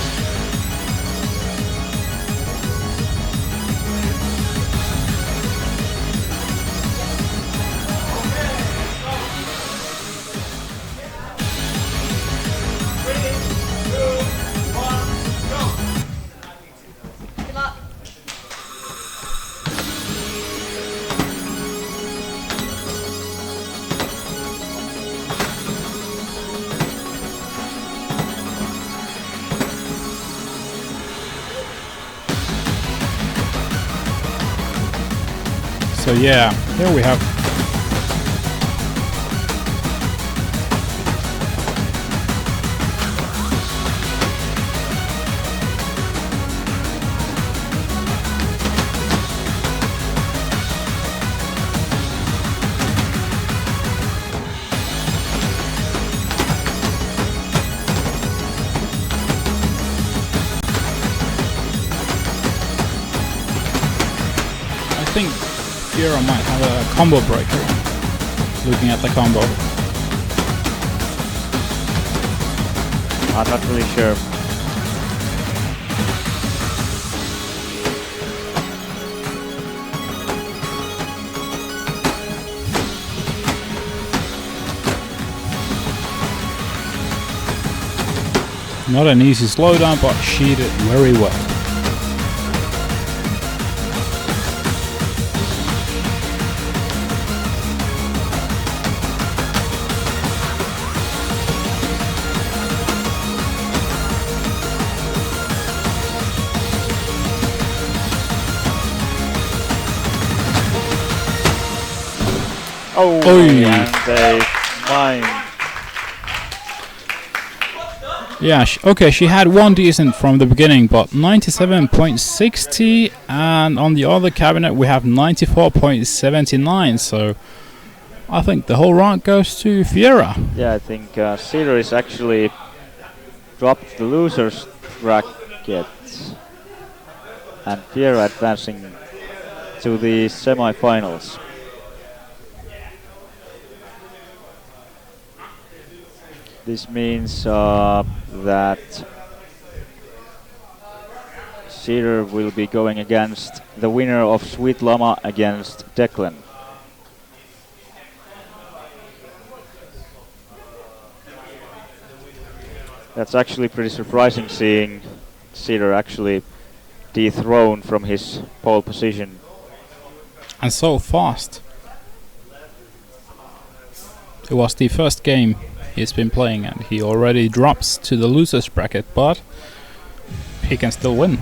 So yeah, here we have I think Piera might have a combo breaker. Looking at the combo. I'm not really sure. Not an easy slowdown, but she did very well. Oh, Oy. and they mine. Yeah, okay, she had one decent from the beginning, but 97.60, and on the other cabinet we have 94.79, so I think the whole round goes to Fiera. Yeah, I think Cedar is actually dropped the loser's bracket, and Fiera advancing to the semi-finals. This means that Cedar will be going against the winner of Sweet Llama against Declan. That's actually pretty surprising, seeing Cedar actually dethroned from his pole position. And so fast. It was the first game he's been playing and he already drops to the losers bracket, but he can still win.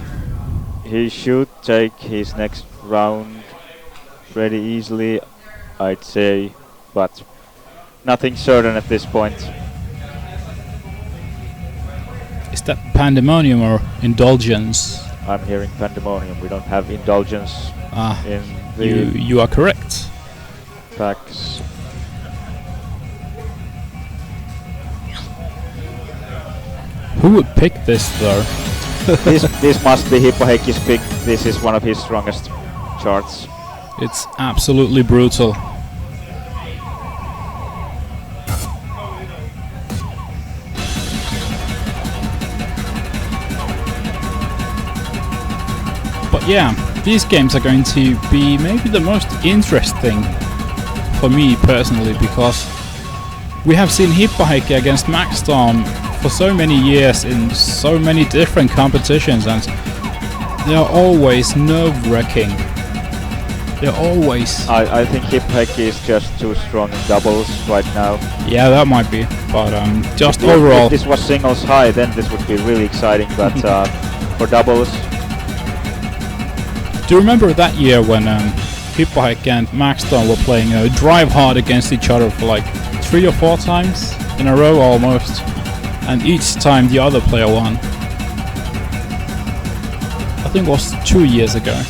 He should take his next round pretty easily, I'd say, but nothing certain at this point. Is that pandemonium or indulgence? I'm hearing pandemonium. We don't have indulgence in the you are correct. packs. Who would pick this though? This must be Hippaheikki's pick. This is one of his strongest charts. It's absolutely brutal. But yeah, these games are going to be maybe the most interesting for me personally, because we have seen Hippaheikki against Maxstorm for so many years in so many different competitions, and they are always nerve-wracking. They're always... I think Hippaheikki is just too strong in doubles right now. Yeah, that might be, but just If overall... this was singles high, then this would be really exciting, but for doubles... Do you remember that year when Hippaheikki and Maxstorm were playing drive hard against each other for like 3 or 4 times in a row almost, and each time the other player won? I think it was 2 years ago.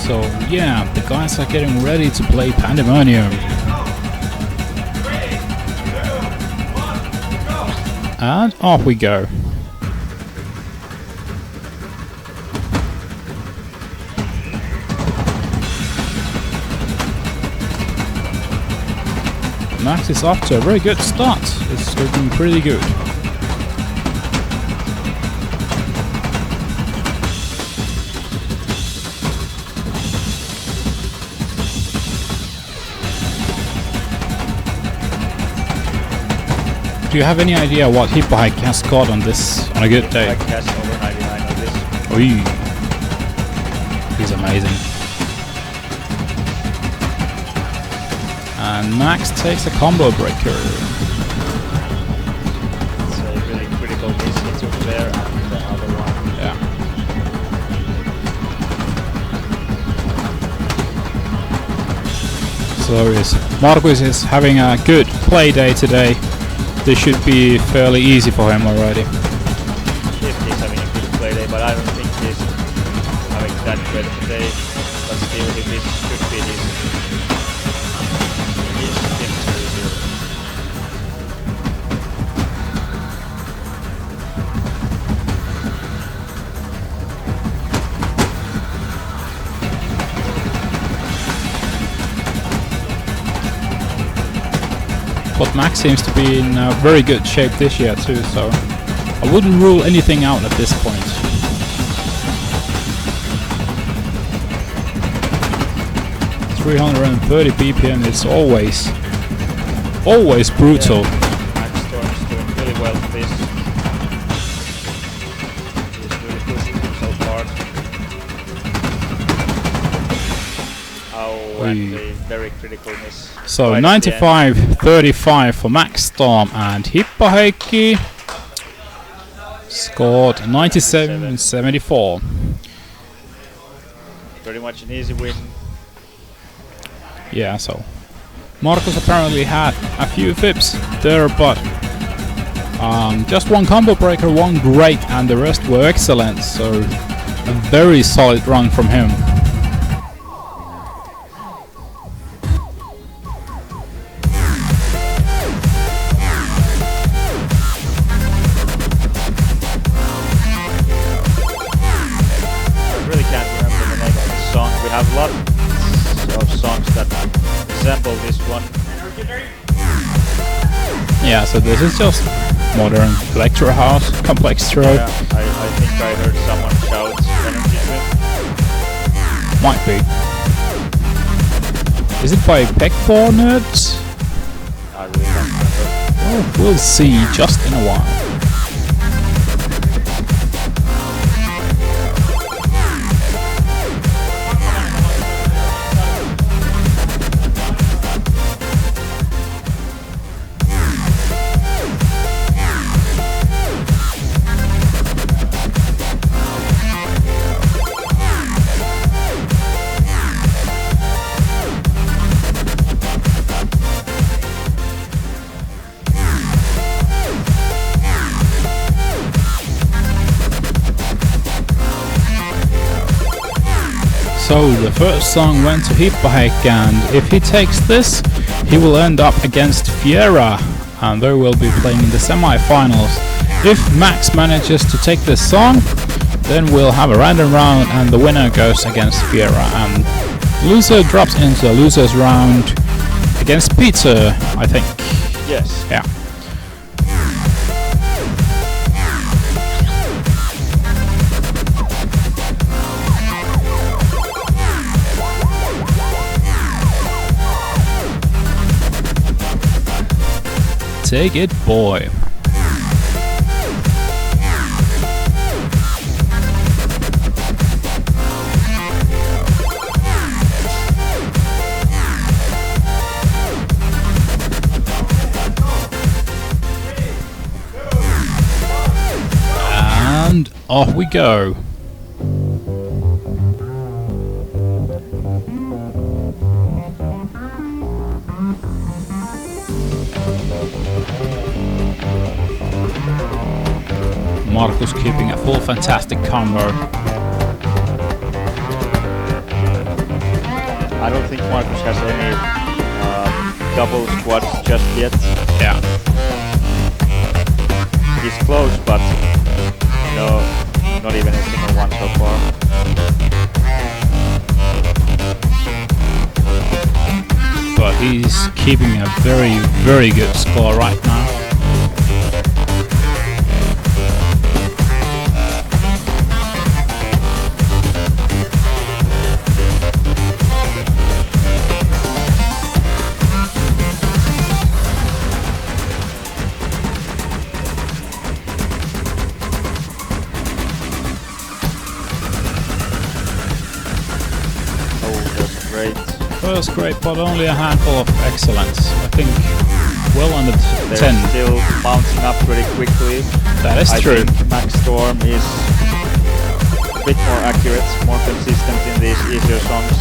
So yeah, the guys are getting ready to play Pandemonium. And off we go. Max is off to a very good start. It's looking pretty good. Do you have any idea what Hippaheikki has scored on this on a good day? Like has over 99 on this. Oy. He's amazing. And Max takes a combo breaker. It's a really critical miss. He took there and the other one. Yeah. So yes, Markus is having a good play day today. This should be fairly easy for him already. If he's having a good play day, but I don't think he's having that great of a day. But still, if this should be his victory here. But Max seems to be in very good shape this year too, so I wouldn't rule anything out at this point. .330 BPM is always brutal. Yeah, Maxstorm is doing really well with this. He's really pushing himself hard. Oh, and a very critical miss. So right 95-35 for Maxstorm, and Hippaheikki scored 97-74. Pretty much an easy win. Yeah, so Markus apparently had a few fips there, but just one combo breaker, one great, and the rest were excellent. So a very solid run from him. We have lots of songs that resemble this one. Yeah, so this is just modern electro house, complex throw. Yeah, I think I heard someone shout energy drink. Might be. Is it by Peck4 Nerds? I really don't remember. Well, we'll see just in a while. So the first song went to Hippaheikki, and if he takes this, he will end up against Fiera, and they will be playing in the semi-finals. If Max manages to take this song, then we'll have a random round, and the winner goes against Fiera, and loser drops into the losers round against Peter, I think. Yes. Yeah. Take it, boy. And off we go. Markus keeping a full fantastic combo. I don't think Markus has any double squats just yet. Yeah. He's close, but no, not even a single one so far. But he's keeping a very, very good score right now. First great, but only a handful of excellence. I think well under 10. They're still bouncing up pretty quickly. That is true. I think Max Storm is a bit more accurate, more consistent in these easier songs.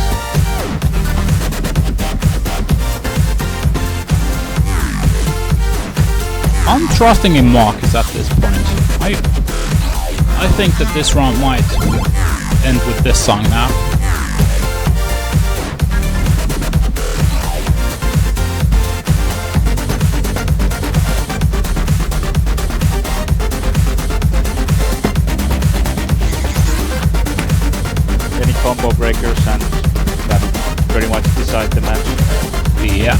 I'm trusting in Markus at this point. I think that this round might end with this song now. Combo breakers, and that pretty much decide the match. Yeah.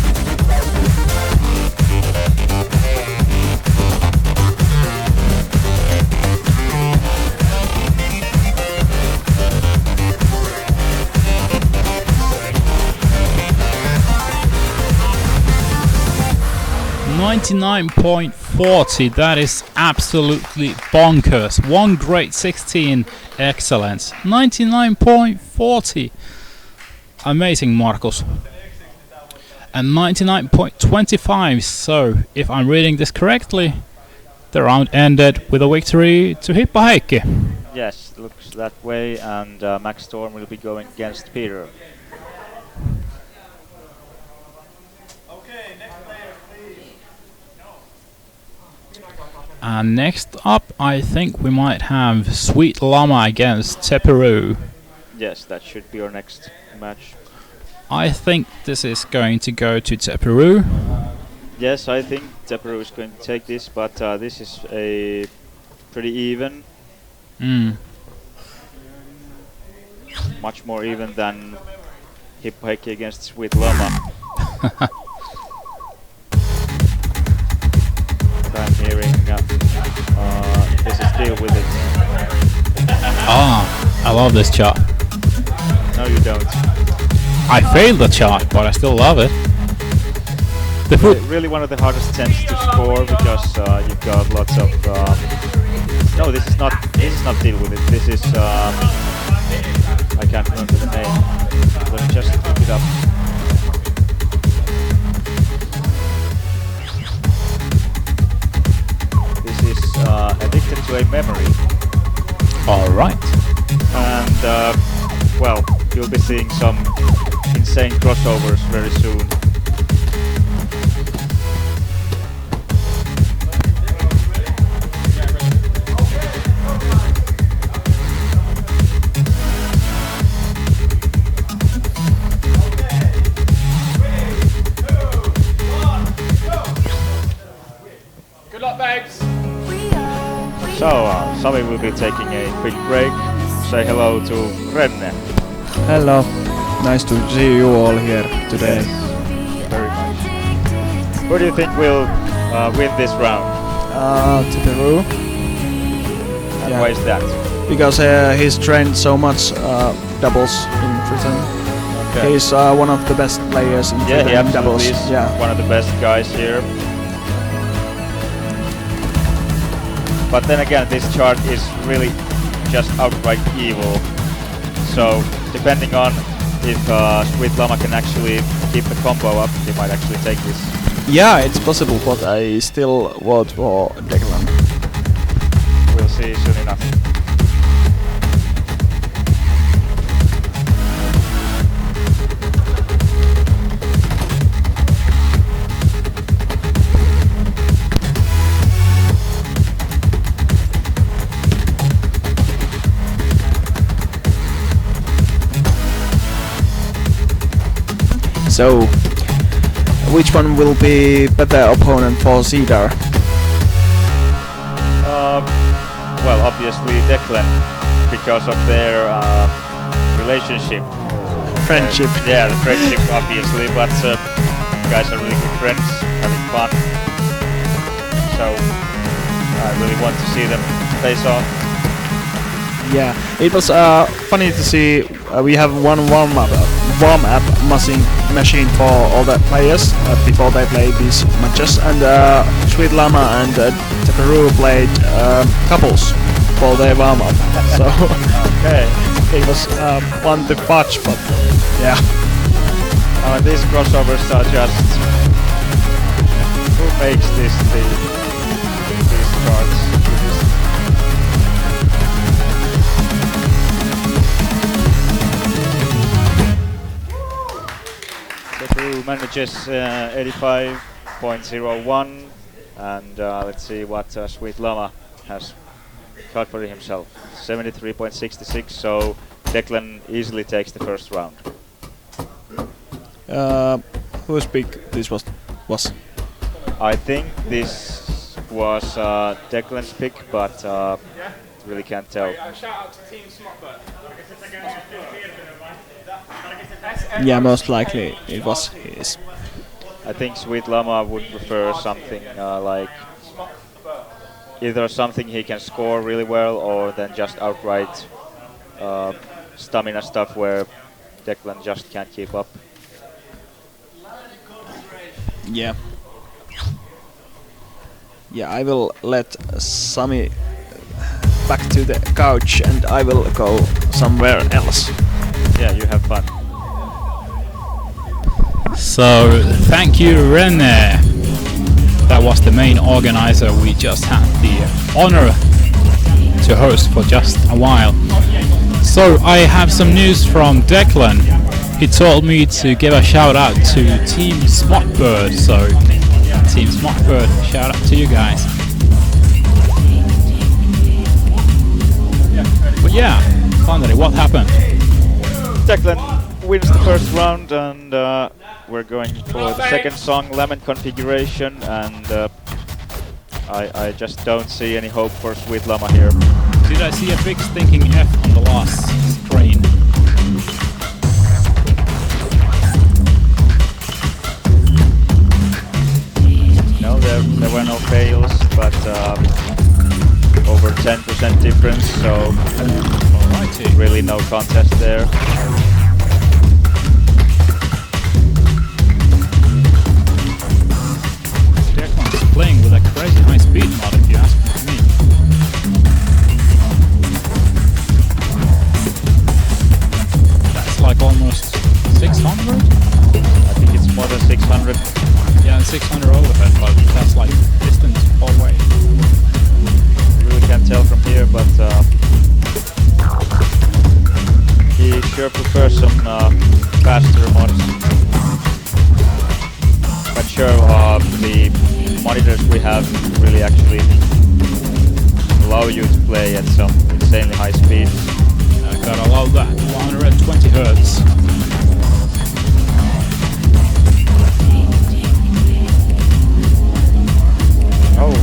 .40, that is absolutely bonkers. One grade 16 excellence. 99.40. Amazing, Markus. And 99.25, so if I'm reading this correctly, the round ended with a victory to Hippaheikki. Yes, looks that way, and Max Storm will be going against Peter. And next up, I think we might have Sweet Llama against Teperu. Yes, that should be our next match. I think this is going to go to Teperu. Yes, I think Teperu is going to take this, but this is a pretty even. Much more even than Hippaheikki against Sweet Llama. I'm hearing this is deal with it. Ah, I love this chart. No, you don't. I failed the chart, but I still love it. Really one of the hardest tents to score because you've got lots of. No, this is not deal with it. This is I can't remember the name. Let me just look it up. Addicted to a memory. Alright. And, well, you'll be seeing some insane crossovers very soon. So, Sami will be taking a quick break. Say hello to Renne. Hello. Nice to see you all here today. Very much. Who do you think will win this round? To Peru. And Yeah. why is that? Because he's trained so much doubles in Britain. Okay. He's one of the best players in Yeah, he Britain in absolutely doubles. is Yeah. one of the best guys here. But then again, this chart is really just outright evil. So, depending on if Sweet Llama can actually keep the combo up, he might actually take this. Yeah, it's possible, but I still vote for Declan. We'll see soon enough. So, which one will be better opponent for Cedar? Well, obviously Declan, because of their relationship. Friendship. Yeah, the friendship, obviously, but guys are really good friends, having fun. So, I really want to see them face off. Yeah, it was funny to see. We have one warm-up machine for all the players before they play these matches, and Sweet Llama and Peru played couples for their warm-up. So Okay. it was fun to watch, but yeah. These crossovers are just... Who makes these charts? Peru manages 85.01, and let's see what Sweet Llama has got for himself. 73.66, so Declan easily takes the first round. Whose pick this was? I think this was Declan's pick, but really can't tell. Shout out to Team Smockbird. Yeah, most likely it was his. I think Sweet Llama would prefer something like either something he can score really well, or then just outright stamina stuff where Declan just can't keep up. Yeah. Yeah, I will let Sami back to the couch and I will go somewhere else. Yeah, you have fun. So, thank you, Renne. That was the main organizer. We just had the honor to host for just a while. So, I have some news from Declan. He told me to give a shout out to Team Smockbird. So, Team Smockbird, shout out to you guys. But yeah, finally, what happened? Declan wins the first round, and we're going for the second song, Lemon Configuration, and I just don't see any hope for Sweet Llama here. Did I see a big stinking F on the last screen? No, there were no fails, but over 10% difference, so Alrighty. really no contest there. Declan's playing with a crazy high speed mod, if you ask me. That's like almost 600? I think it's more than 600. Yeah, 600 overhead, but that's like distance away. Really can't tell from here, but he sure prefers some faster mods. But sure, the monitors we have really actually allow you to play at some insanely high speed. I gotta love that, 120 hertz. Oh,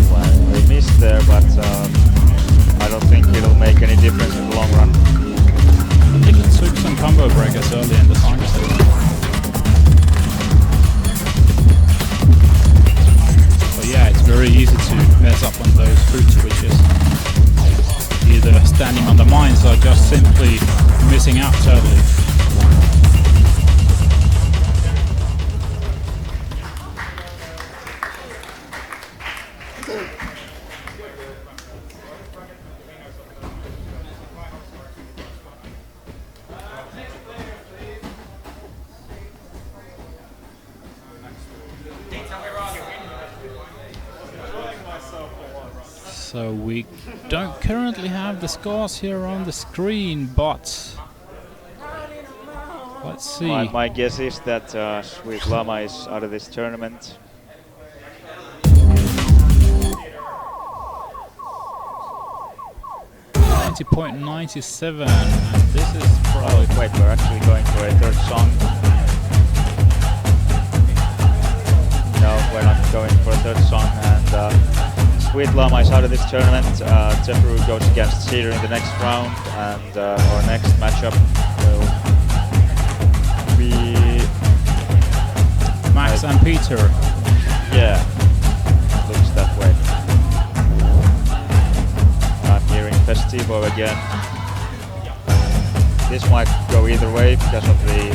very easy to mess up on those fruit switches. Either standing on the mines or just simply missing out totally. So we don't currently have the scores here on the screen, but let's see. My guess is that Sweet Llama is out of this tournament. .97, and this is probably... Oh, wait, we're actually going for a third song. No, we're not going for a third song, and Sweet Llama is out of this tournament. Teperu goes against Cedar in the next round, and our next matchup will be... Max and Peter. Yeah, looks that way. I'm hearing Festivo again. This might go either way because of the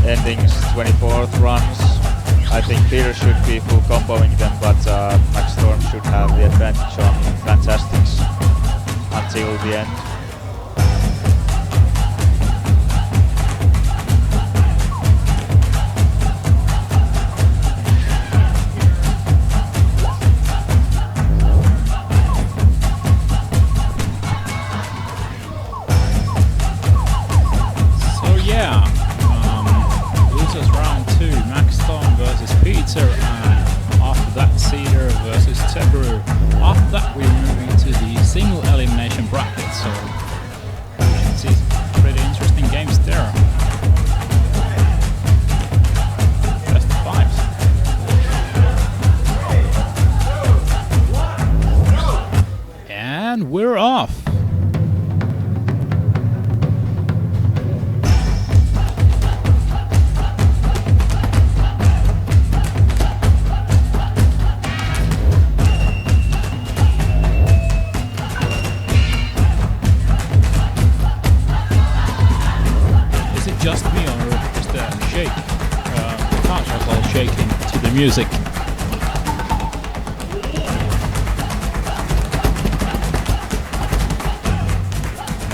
endings, 24th runs. I think Peter should be full comboing them, but Max Storm should have the advantage on Fantastics until the end. Peter, and after that Cedar versus Teperu. After that we're moving to the single elimination bracket, so we should see some pretty interesting games there. Best of fives. And we're off. Just me, or is there a shake? The couch was all shaking to the music.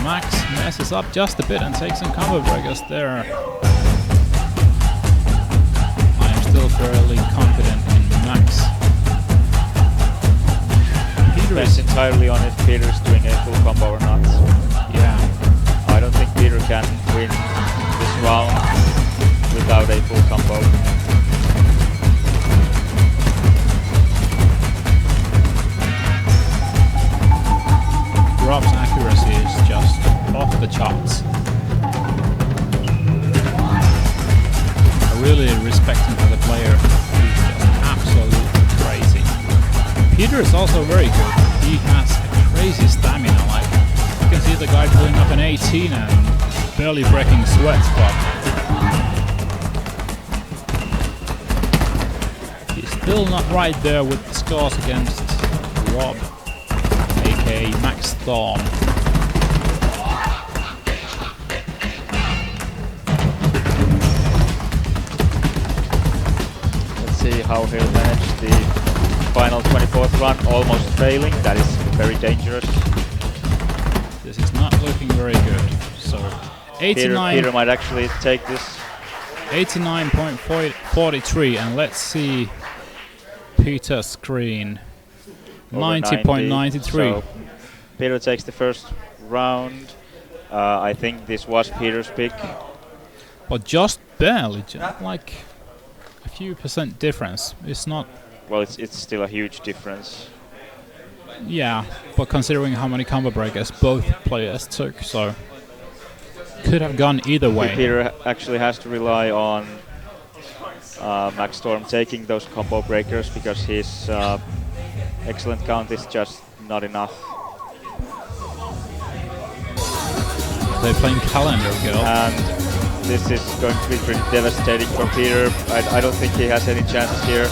Max messes up just a bit and takes some combo breakers there. I am still fairly confident in Max. Peter is entirely on if Peter's doing a full combo or not. Yeah. I don't think Peter can win this round without a full combo. Rob's accuracy is just off the charts. I really respect him as a player. He's just absolutely crazy. Peter is also very good. He has a crazy stamina. Like, you can see the guy pulling up an 18 and barely breaking sweats, but he's still not right there with the scores against Rob, aka Max Storm. Let's see how he'll manage the final 24th run, almost failing. That is very dangerous. This is not looking very good. So 89. Peter might actually take this. 89.43, and let's see Peter's screen. 90.93. So Peter takes the first round. I think this was Peter's pick. But just barely, just like a few % difference. It's not... Well, it's still a huge difference. Yeah, but considering how many combo breakers both players took, so could have gone either way. Peter actually has to rely on Max Storm taking those combo breakers because his excellent count is just not enough. They're playing Calendar Girl. And this is going to be pretty devastating for Peter. I don't think he has any chances here.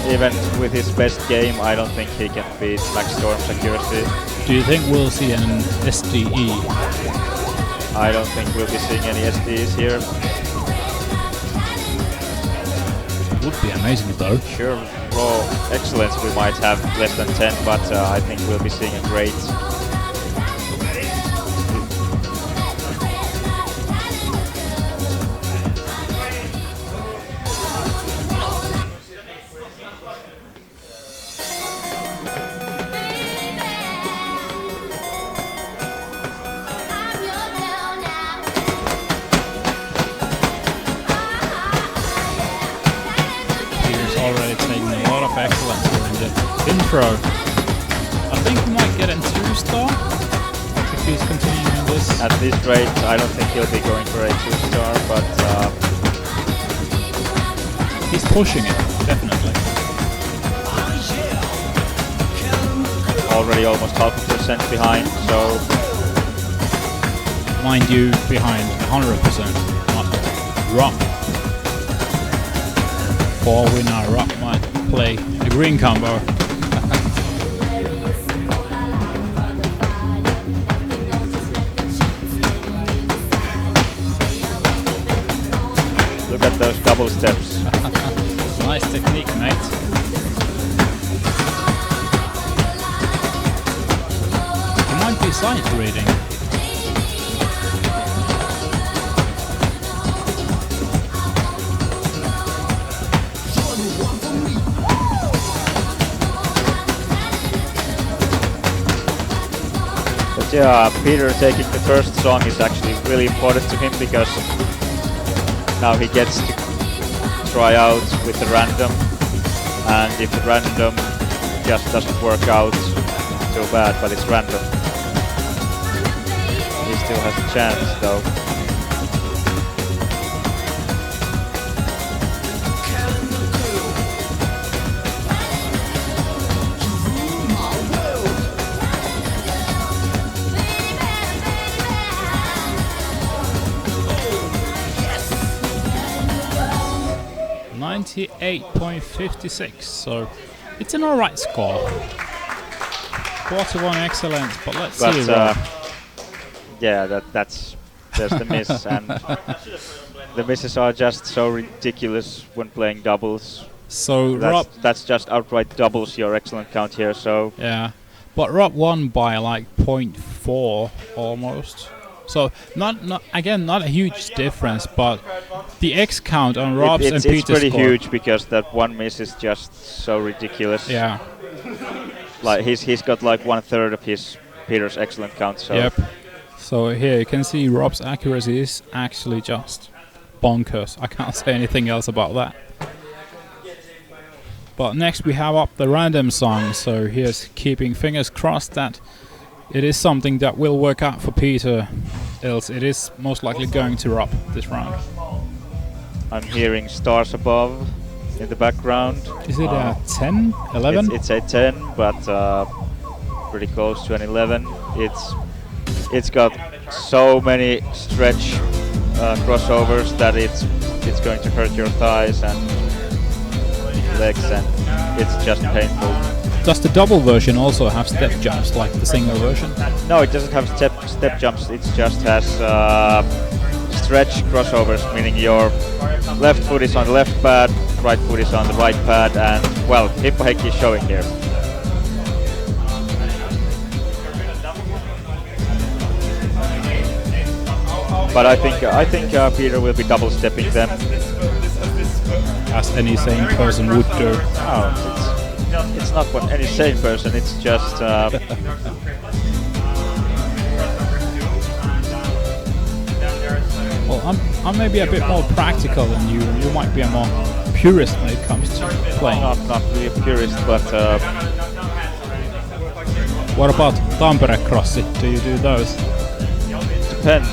even with his best game, I don't think he can beat Max Storm's accuracy. Do you think we'll see an SDE? I don't think we'll be seeing any SDs here. Would be amazing though. Sure, raw excellence we might have less than 10, but I think we'll be seeing a great. Already taking a lot of excellence here in the intro. I think we might get in 2-star if he's continuing this. At this rate, I don't think he'll be going for a 2-star, but he's pushing it, definitely. Already almost 0.5% behind, so... Mind you, behind 100%, not Rob. For we know Rob might play the green combo. Look at those double steps. Nice technique, mate. He might be sight reading. But yeah, Peter taking the first song is actually really important to him because now he gets to try out with the random, and if the random just doesn't work out too bad, but it's random, he still has a chance though. .56, so it's an alright score. Quarter one excellence, but let's see. Yeah, there's the miss, and the misses are just so ridiculous when playing doubles. So that's just outright doubles your excellent count here. So yeah, but Rob won by like 0.4 almost. So not a huge difference, but the X count on Rob's and Peter's it's pretty score. huge because that one miss is just so ridiculous. Yeah. Like he's got like 1/3 of his Peter's excellent count. So yep. So here you can see Rob's accuracy is actually just bonkers. I can't say anything else about that. But next we have up the random song. So here's keeping fingers crossed that it is something that will work out for Peter, else it is most likely going to Rob this round. I'm hearing stars above in the background. Is it a 10, 11? It's a 10, but pretty close to an 11. It's got so many stretch crossovers that it's going to hurt your thighs and legs, and it's just painful. Does the double version also have step jumps like the single version? No, it doesn't have step jumps. It just has stretch crossovers, meaning your left foot is on the left pad, right foot is on the right pad, and well, Hippoheki is showing here. But I think Peter will be double stepping them. As any sane person would do. Oh, it's not what any sane person. It's just. Well, I'm maybe a bit more practical than you. You might be a more purist when it comes to playing. Not really a purist, but. What about Tampere Crossi? Do you do those? Depends.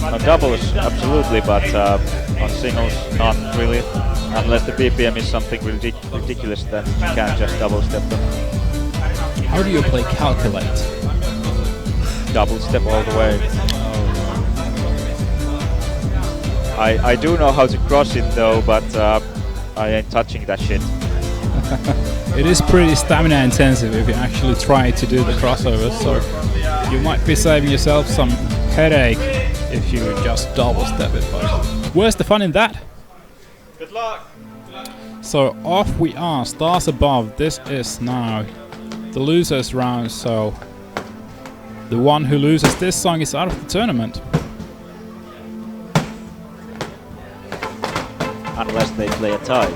On doubles, absolutely, but on singles, not really. Unless the BPM is something ridiculous, then you can't just double step them. How do you play calculate? Double step all the way. I do know how to cross it though, but I ain't touching that shit. It is pretty stamina intensive if you actually try to do the crossovers, so you might be saving yourself some headache if you just double step it. But where's the fun in that? Good luck! So off we are, stars above. This is now the losers round, so the one who loses this song is out of the tournament. Unless they play a tie.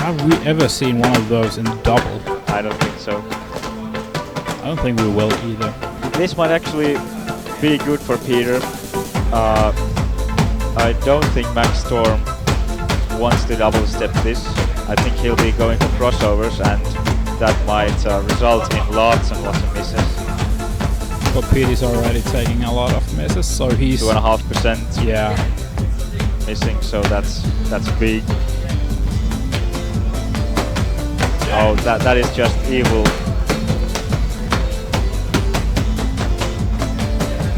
Have we ever seen one of those in double? I don't think so. I don't think we will either. This might actually be good for Peter. I don't think Max Storm wants to double step this. I think he'll be going for crossovers, and that might result in lots and lots of misses. But Peter's already taking a lot of misses, so he's 2.5%. Yeah. Missing, so that's big. Oh, that is just evil.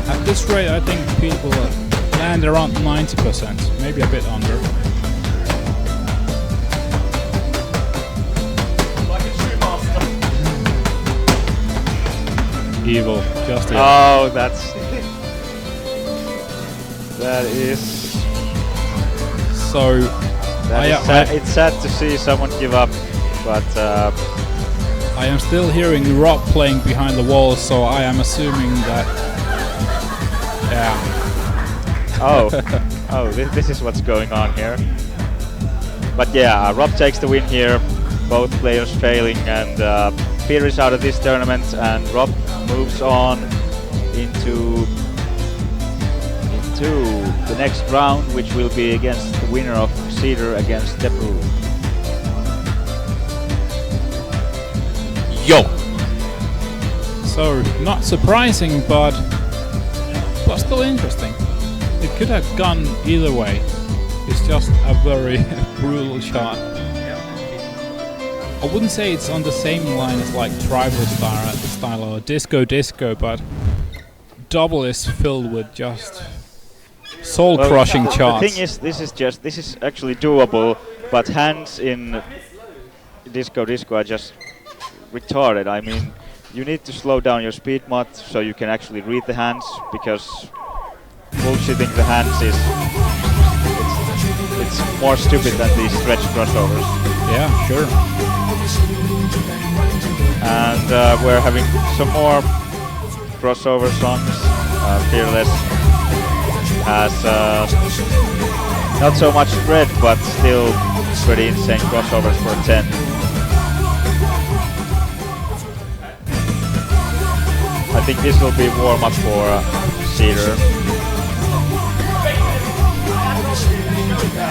At this rate, I think people land around 90%, maybe a bit under. Evil, just evil. Oh, that is. So It's sad to see someone give up, but I am still hearing Rob playing behind the walls, so I am assuming that. Yeah. Oh, this is what's going on here. But yeah, Rob takes the win here. Both players failing, and Peter is out of this tournament, and Rob moves on into the next round, which will be against the winner of Cedar against Debru. Yo! So, not surprising, but still interesting. It could have gone either way. It's just a very brutal shot. I wouldn't say it's on the same line as like Tribal style or Disco, but double is filled with just soul-crushing shots. The thing is, this is actually doable, but hands in Disco are just retarded. I mean, you need to slow down your speed mod so you can actually read the hands, because bullshitting the hands it's more stupid than these stretch crossovers. Yeah, sure. And we're having some more crossover songs. Fearless has not so much spread, but still pretty insane crossovers for 10. I think this will be warm up for Cedar.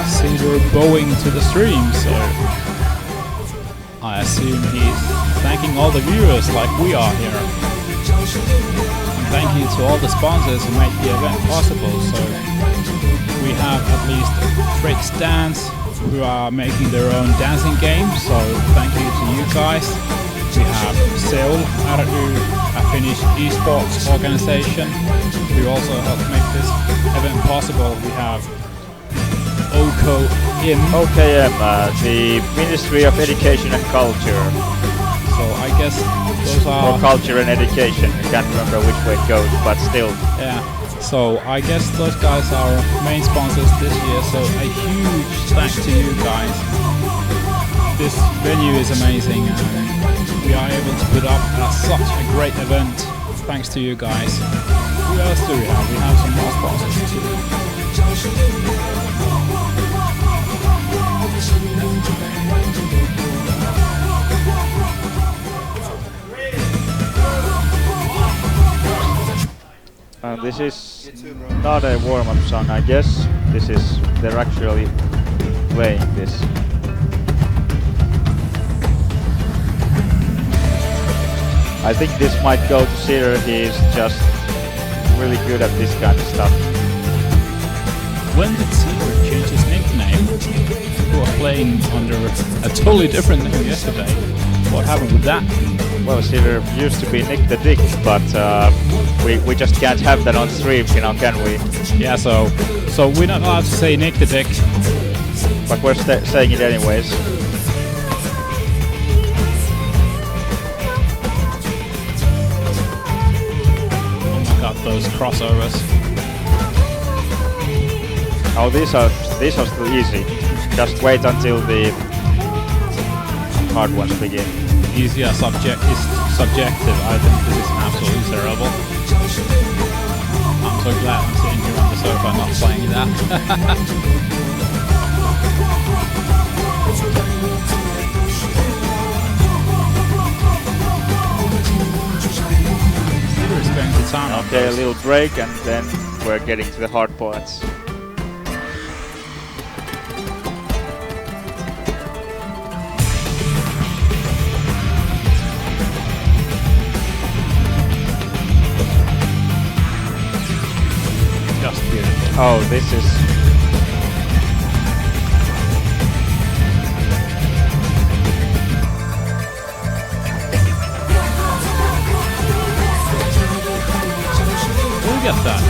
Cedar bowing to the stream, so I assume he's thanking all the viewers like we are here. And thank you to all the sponsors who made the event possible. So we have at least Tricks Dance, who are making their own dancing game, so thank you to you guys. We have Seoul RU, a Finnish esports organization, who also helped make this event possible. We have OKM, the Ministry of Education and Culture. So I guess those are... Or Culture and Education, I can't remember which way it goes, but still. Yeah, so I guess those guys are main sponsors this year, so a huge thanks to you guys. This venue is amazing, and we are able to put up such a great event thanks to you guys. Who else do we have? We have some more sponsors too. This is not a warm-up song, I guess. They're actually playing this. I think this might go to Cedar. He's just really good at this kind of stuff. When did Cedar change his nickname? Who was playing under a totally different name yesterday. What happened with that? Well, Cedar used to be Nick the Dick, but we just can't have that on stream, you know, can we? Yeah, so we're not allowed to say Nick the Dick. but we're saying it anyways. Oh my god, those crossovers. Oh, these are still easy. Just wait until the hard ones begin. Easy is subjective. I think this is absolutely terrible. I'm so glad I'm sitting here on the sofa not playing that. Is going to town. Okay, a little break and then we're getting to the hard parts. Just beautiful. Oh, this is... 'Look at that.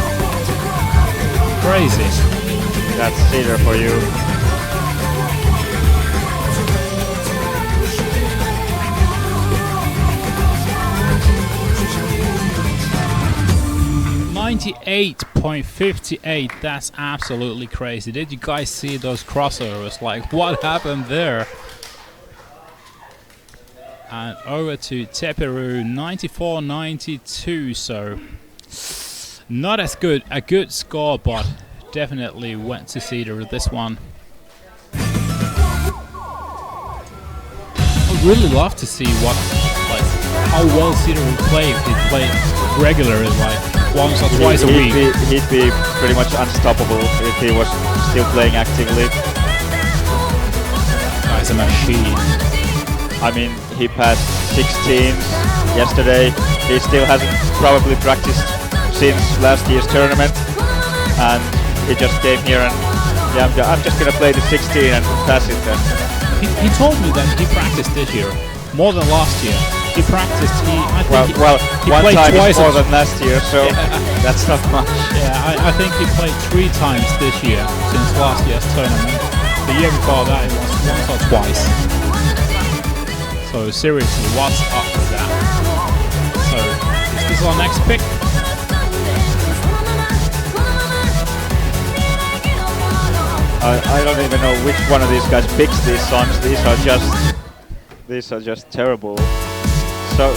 Crazy. That's Cedar for you. .58, that's absolutely crazy. Did you guys see those crossovers? Like, what happened there? And over to Teperu, 94-92, so not as good, a good score, but definitely went to Cedar with this one. I'd really love to see what, like, how well Cedar would play if he played regularly, like once or twice a week. He'd be pretty much unstoppable if he was still playing actively. Guy's a machine. I mean, he passed 6 teams yesterday. He still hasn't probably practiced since last year's tournament, and he just came here and yeah, I'm just gonna play the 16 and pass it then. He told me that he practiced this year more than last year. He practiced. He one played time twice is more than last year, so that's not much. Yeah, I think he played 3 times this year since last year's tournament. The year before that it was once or twice. So seriously, what's up with that? So is this our next pick? I don't even know which one of these guys picks these songs. These are just terrible. So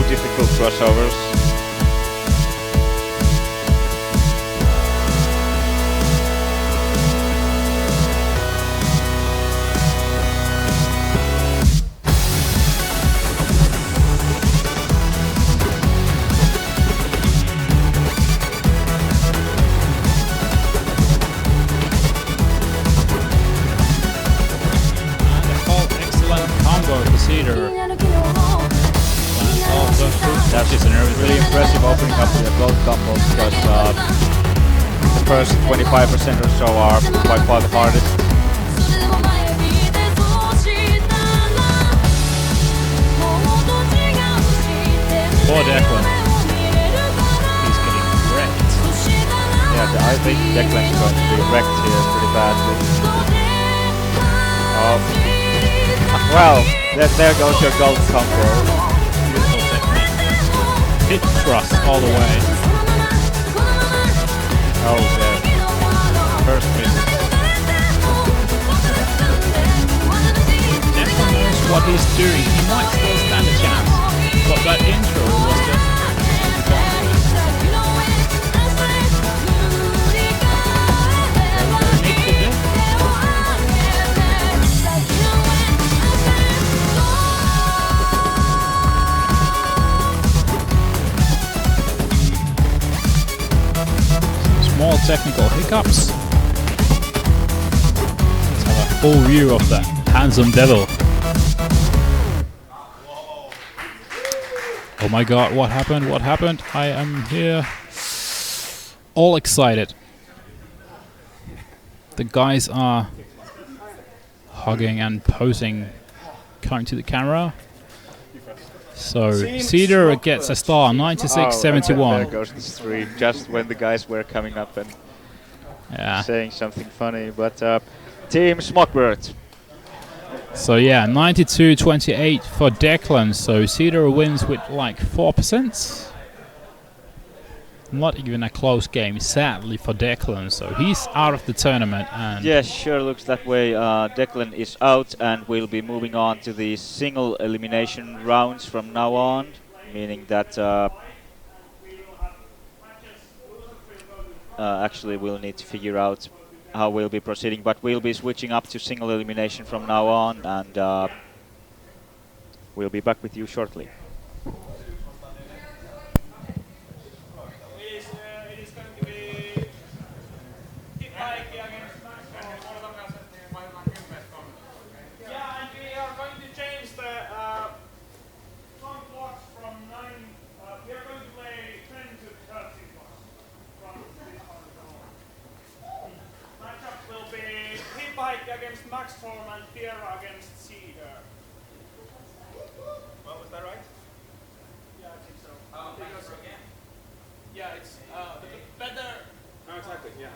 difficult crossovers. Really impressive opening up with the gold combos because the first 25% or so are by far the hardest. Poor Declan. He's getting wrecked. Yeah, I think Declan's going to be wrecked here pretty badly. Well, there goes your gold combo. Hit thrust all the way. Oh, there. First misses. Declan knows what he's doing. He might still stand a chance. But that intro was just... Small technical hiccups. Let's have a full view of that handsome devil. Oh my god, what happened? What happened? I am here all excited. The guys are hugging and posing, coming to the camera. So Cedar gets a star, 96-71. There goes the stream, just when the guys were coming up and Yeah. saying something funny. But Team Smockbird. So yeah, 92-28 for Declan. So Cedar wins with like 4%. Not even a close game, sadly, for Declan. So he's out of the tournament. And Yes, sure looks that way. Declan is out and will be moving on to the single elimination rounds from now on, meaning that actually we'll need to figure out how we'll be proceeding, but we'll be switching up to single elimination from now on, and we'll be back with you shortly. Against Max Form and Tierra against Cedar. Well, was that right? Yeah, I think so. Because, yeah, it's better. No, exactly, yeah.